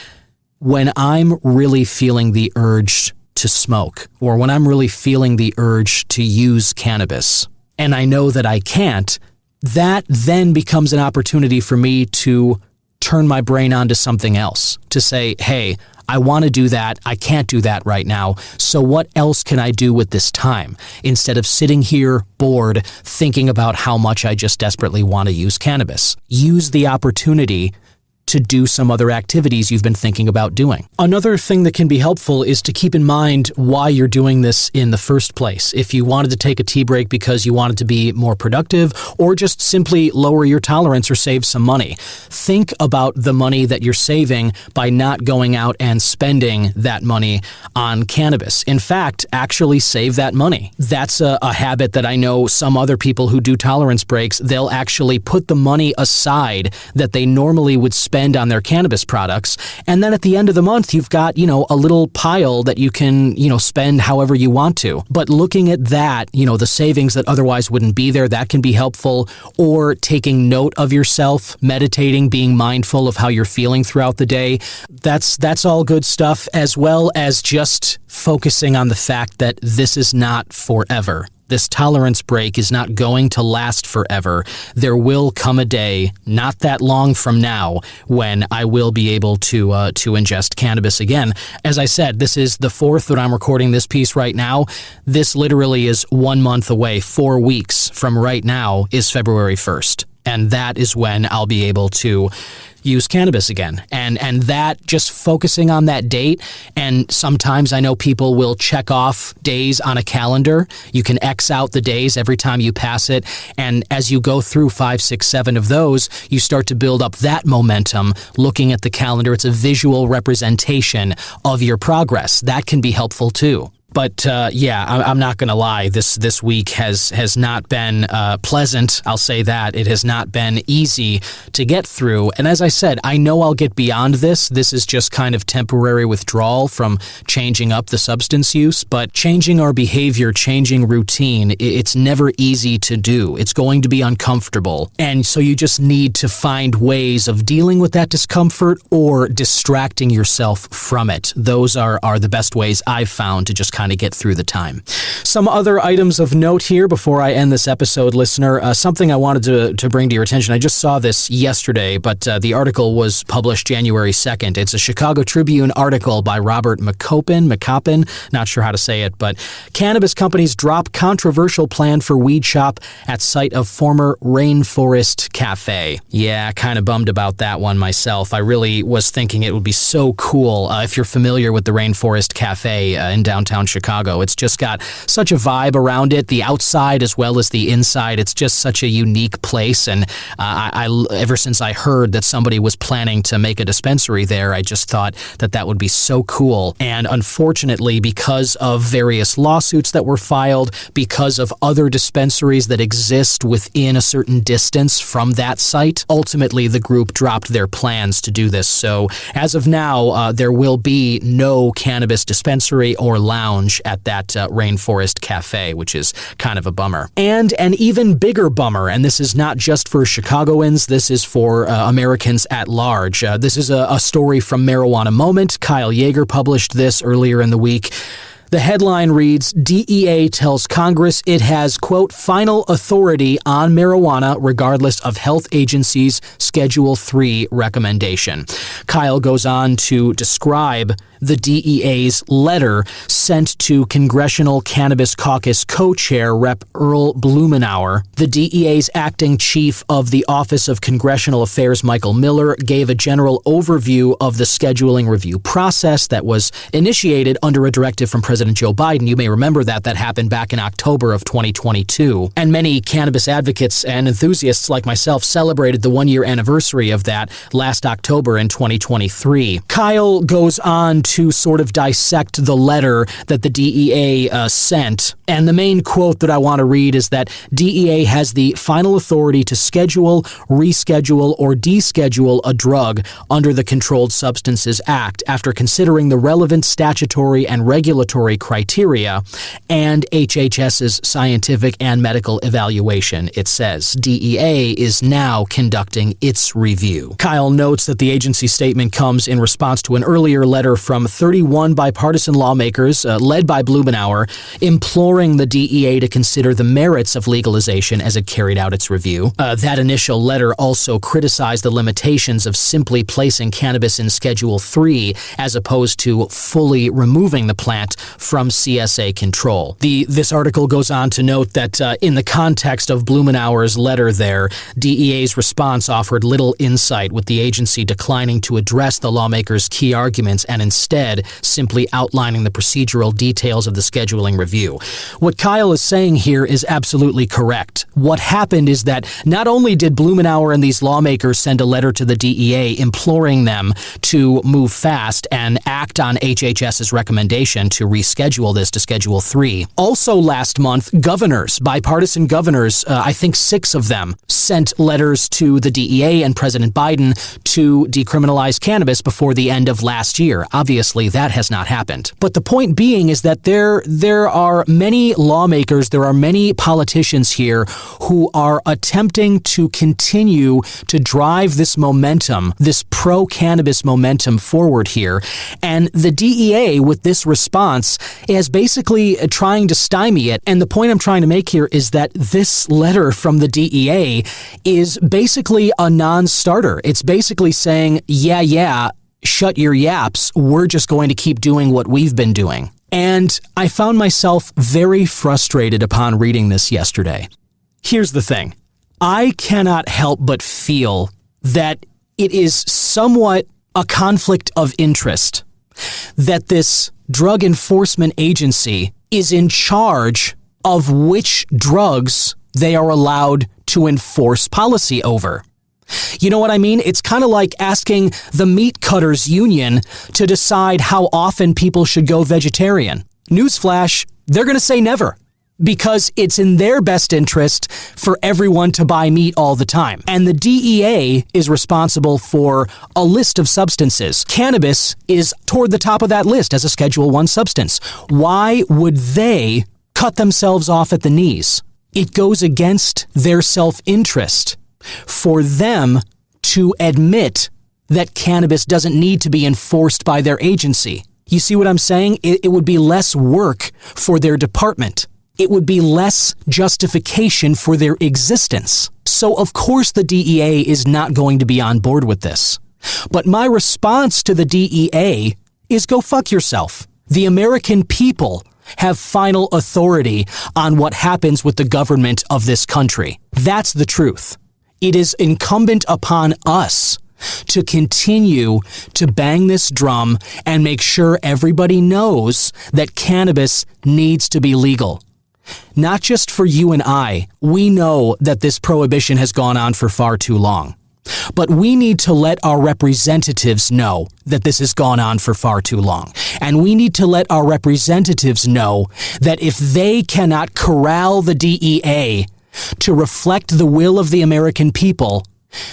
when I'm really feeling the urge to smoke, or when I'm really feeling the urge to use cannabis, and I know that I can't, that then becomes an opportunity for me to turn my brain onto something else, to say, hey, I want to do that. I can't do that right now. So what else can I do with this time? Instead of sitting here bored, thinking about how much I just desperately want to use cannabis. Use the opportunity to do some other activities you've been thinking about doing. Another thing that can be helpful is to keep in mind why you're doing this in the first place. If you wanted to take a tea break because you wanted to be more productive or just simply lower your tolerance or save some money, think about the money that you're saving by not going out and spending that money on cannabis. In fact, actually save that money. That's a habit that I know some other people who do tolerance breaks, they'll actually put the money aside that they normally would spend on their cannabis products. And then at the end of the month, you've got, a little pile that you can, spend however you want to. But looking at that, the savings that otherwise wouldn't be there, that can be helpful. Or taking note of yourself, meditating, being mindful of how you're feeling throughout the day. That's all good stuff, as well as just focusing on the fact that this is not forever. This tolerance break is not going to last forever. There will come a day, not that long from now, when I will be able to ingest cannabis again. As I said, this is the 4th that I'm recording this piece right now. This literally is 1 month away. 4 weeks from right now is February 1st. And that is when I'll be able to use cannabis again. And that, just focusing on that date, and sometimes I know people will check off days on a calendar. You can X out the days every time you pass it. And as you go through 5, 6, 7 of those, you start to build up that momentum. Looking at the calendar, it's a visual representation of your progress. That can be helpful too. But I'm not going to lie. This week has not been pleasant. I'll say that. It has not been easy to get through. And as I said, I know I'll get beyond this. This is just kind of temporary withdrawal from changing up the substance use. But changing our behavior, changing routine, it's never easy to do. It's going to be uncomfortable. And so you just need to find ways of dealing with that discomfort or distracting yourself from it. Those are the best ways I've found to just kind of get through the time. Some other items of note here before I end this episode, listener. Something I wanted to bring to your attention. I just saw this yesterday, but the article was published January 2nd. It's a Chicago Tribune article by Robert McCoppin, not sure how to say it, but cannabis companies drop controversial plan for weed shop at site of former Rainforest Cafe. Yeah, kind of bummed about that one myself. I really was thinking it would be so cool. If you're familiar with the Rainforest Cafe in downtown Chicago, it's just got such a vibe around it, the outside as well as the inside. It's just such a unique place, and I ever since I heard that somebody was planning to make a dispensary there, I just thought that would be so cool. And unfortunately, because of various lawsuits that were filed, because of other dispensaries that exist within a certain distance from that site, ultimately the group dropped their plans to do this. So as of now, there will be no cannabis dispensary or lounge at that Rainforest Cafe, which is kind of a bummer. And an even bigger bummer, and this is not just for Chicagoans, this is for Americans at large. This is a story from Marijuana Moment. Kyle Yeager published this earlier in the week. The headline reads, DEA tells Congress it has, quote, final authority on marijuana regardless of health agency's Schedule 3 recommendation. Kyle goes on to describe the DEA's letter sent to Congressional Cannabis Caucus co-chair Rep. Earl Blumenauer. The DEA's acting chief of the Office of Congressional Affairs, Michael Miller, gave a general overview of the scheduling review process that was initiated under a directive from President Joe Biden. You may remember that happened back in October of 2022. And many cannabis advocates and enthusiasts like myself celebrated the one-year anniversary of that last October in 2023. Kyle goes on to sort of dissect the letter that the DEA sent. And the main quote that I want to read is that DEA has the final authority to schedule, reschedule, or deschedule a drug under the Controlled Substances Act after considering the relevant statutory and regulatory criteria and HHS's scientific and medical evaluation. It says DEA is now conducting its review. Kyle notes that the agency statement comes in response to an earlier letter from 31 bipartisan lawmakers, led by Blumenauer, imploring the DEA to consider the merits of legalization as it carried out its review. That initial letter also criticized the limitations of simply placing cannabis in Schedule 3 as opposed to fully removing the plant from CSA control. This article goes on to note that in the context of Blumenauer's letter there, DEA's response offered little insight, with the agency declining to address the lawmakers' key arguments and instead simply outlining the procedural details of the scheduling review. What Kyle is saying here is absolutely correct. What happened is that not only did Blumenauer and these lawmakers send a letter to the DEA imploring them to move fast and act on HHS's recommendation to reschedule this to Schedule 3, also last month, governors, bipartisan governors, I think 6 of them, sent letters to the DEA and President Biden to decriminalize cannabis before the end of last year. Obviously, that has not happened. But the point being is that there are many lawmakers, there are many politicians here who are attempting to continue to drive this momentum, this pro-cannabis momentum forward here. And the DEA, with this response, cannabis as basically trying to stymie it. And the point I'm trying to make here is that this letter from the DEA is basically a non-starter. It's basically saying, yeah, shut your yaps. We're just going to keep doing what we've been doing. And I found myself very frustrated upon reading this yesterday. Here's the thing. I cannot help but feel that it is somewhat a conflict of interest that this drug enforcement agency is in charge of which drugs they are allowed to enforce policy over. You know what I mean? It's kind of like asking the meat cutters union to decide how often people should go vegetarian. Newsflash, they're going to say never, because it's in their best interest for everyone to buy meat all the time. And the DEA is responsible for a list of substances. Cannabis is toward the top of that list as a Schedule I substance. Why would they cut themselves off at the knees? It goes against their self-interest for them to admit that cannabis doesn't need to be enforced by their agency. You see what I'm saying? It would be less work for their department. It would be less justification for their existence. So of course the DEA is not going to be on board with this. But my response to the DEA is go fuck yourself. The American people have final authority on what happens with the government of this country. That's the truth. It is incumbent upon us to continue to bang this drum and make sure everybody knows that cannabis needs to be legal. Not just for you and I. We know that this prohibition has gone on for far too long. But we need to let our representatives know that this has gone on for far too long. And we need to let our representatives know that if they cannot corral the DEA to reflect the will of the American people,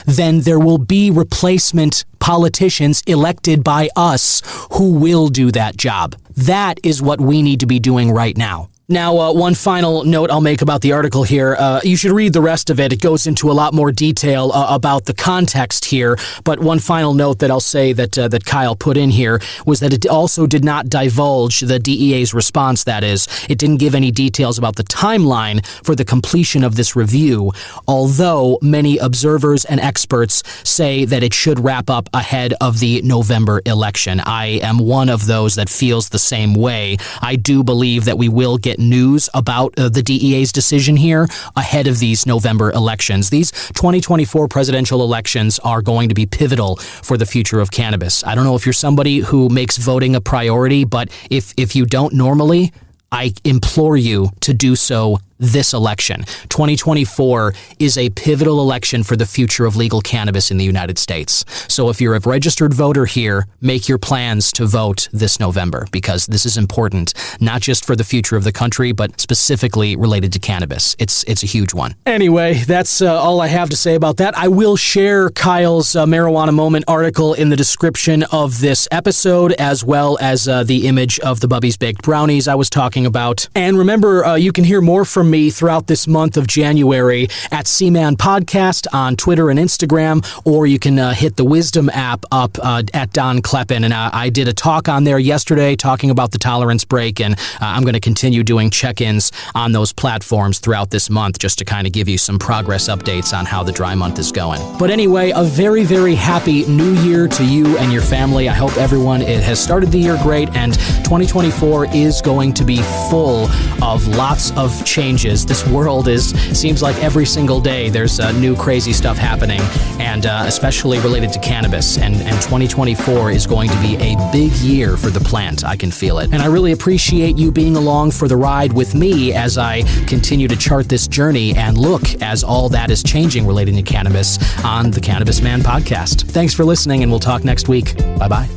then there will be replacement politicians elected by us who will do that job. That is what we need to be doing right now. Now, one final note I'll make about the article here. You should read the rest of it. It goes into a lot more detail about the context here. But one final note that I'll say that Kyle put in here was that it also did not divulge the DEA's response, that is. It didn't give any details about the timeline for the completion of this review, although many observers and experts say that it should wrap up ahead of the November election. I am one of those that feels the same way. I do believe that we will get news about the DEA's decision here ahead of these November elections. These 2024 presidential elections are going to be pivotal for the future of cannabis. I don't know if you're somebody who makes voting a priority, but if you don't normally, I implore you to do so this election. 2024 is a pivotal election for the future of legal cannabis in the United States. So if you're a registered voter here, make your plans to vote this November, because this is important, not just for the future of the country, but specifically related to cannabis. It's a huge one. Anyway, that's all I have to say about that. I will share Kyle's Marijuana Moment article in the description of this episode, as well as the image of the Bubby's Baked Brownies I was talking about. And remember, you can hear more from me throughout this month of January at C-Man Podcast on Twitter and Instagram, or you can hit the Wisdom app up at Don Kleppen. And I did a talk on there yesterday talking about the tolerance break, and I'm going to continue doing check-ins on those platforms throughout this month just to kind of give you some progress updates on how the dry month is going. But anyway, a very, very happy new year to you and your family. I hope everyone has started the year great, and 2024 is going to be full of lots of changes. This world seems like every single day there's new crazy stuff happening, and especially related to cannabis. And 2024 is going to be a big year for the plant. I can feel it. And I really appreciate you being along for the ride with me as I continue to chart this journey and look as all that is changing relating to cannabis on the Cannabis Man podcast. Thanks for listening, and we'll talk next week. Bye-bye.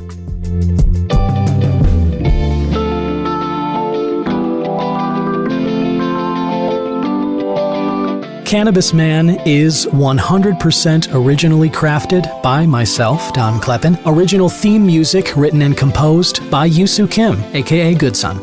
Cannabis Man is 100% originally crafted by myself, Don Kleppen. Original theme music written and composed by Yusu Kim, aka Good Son.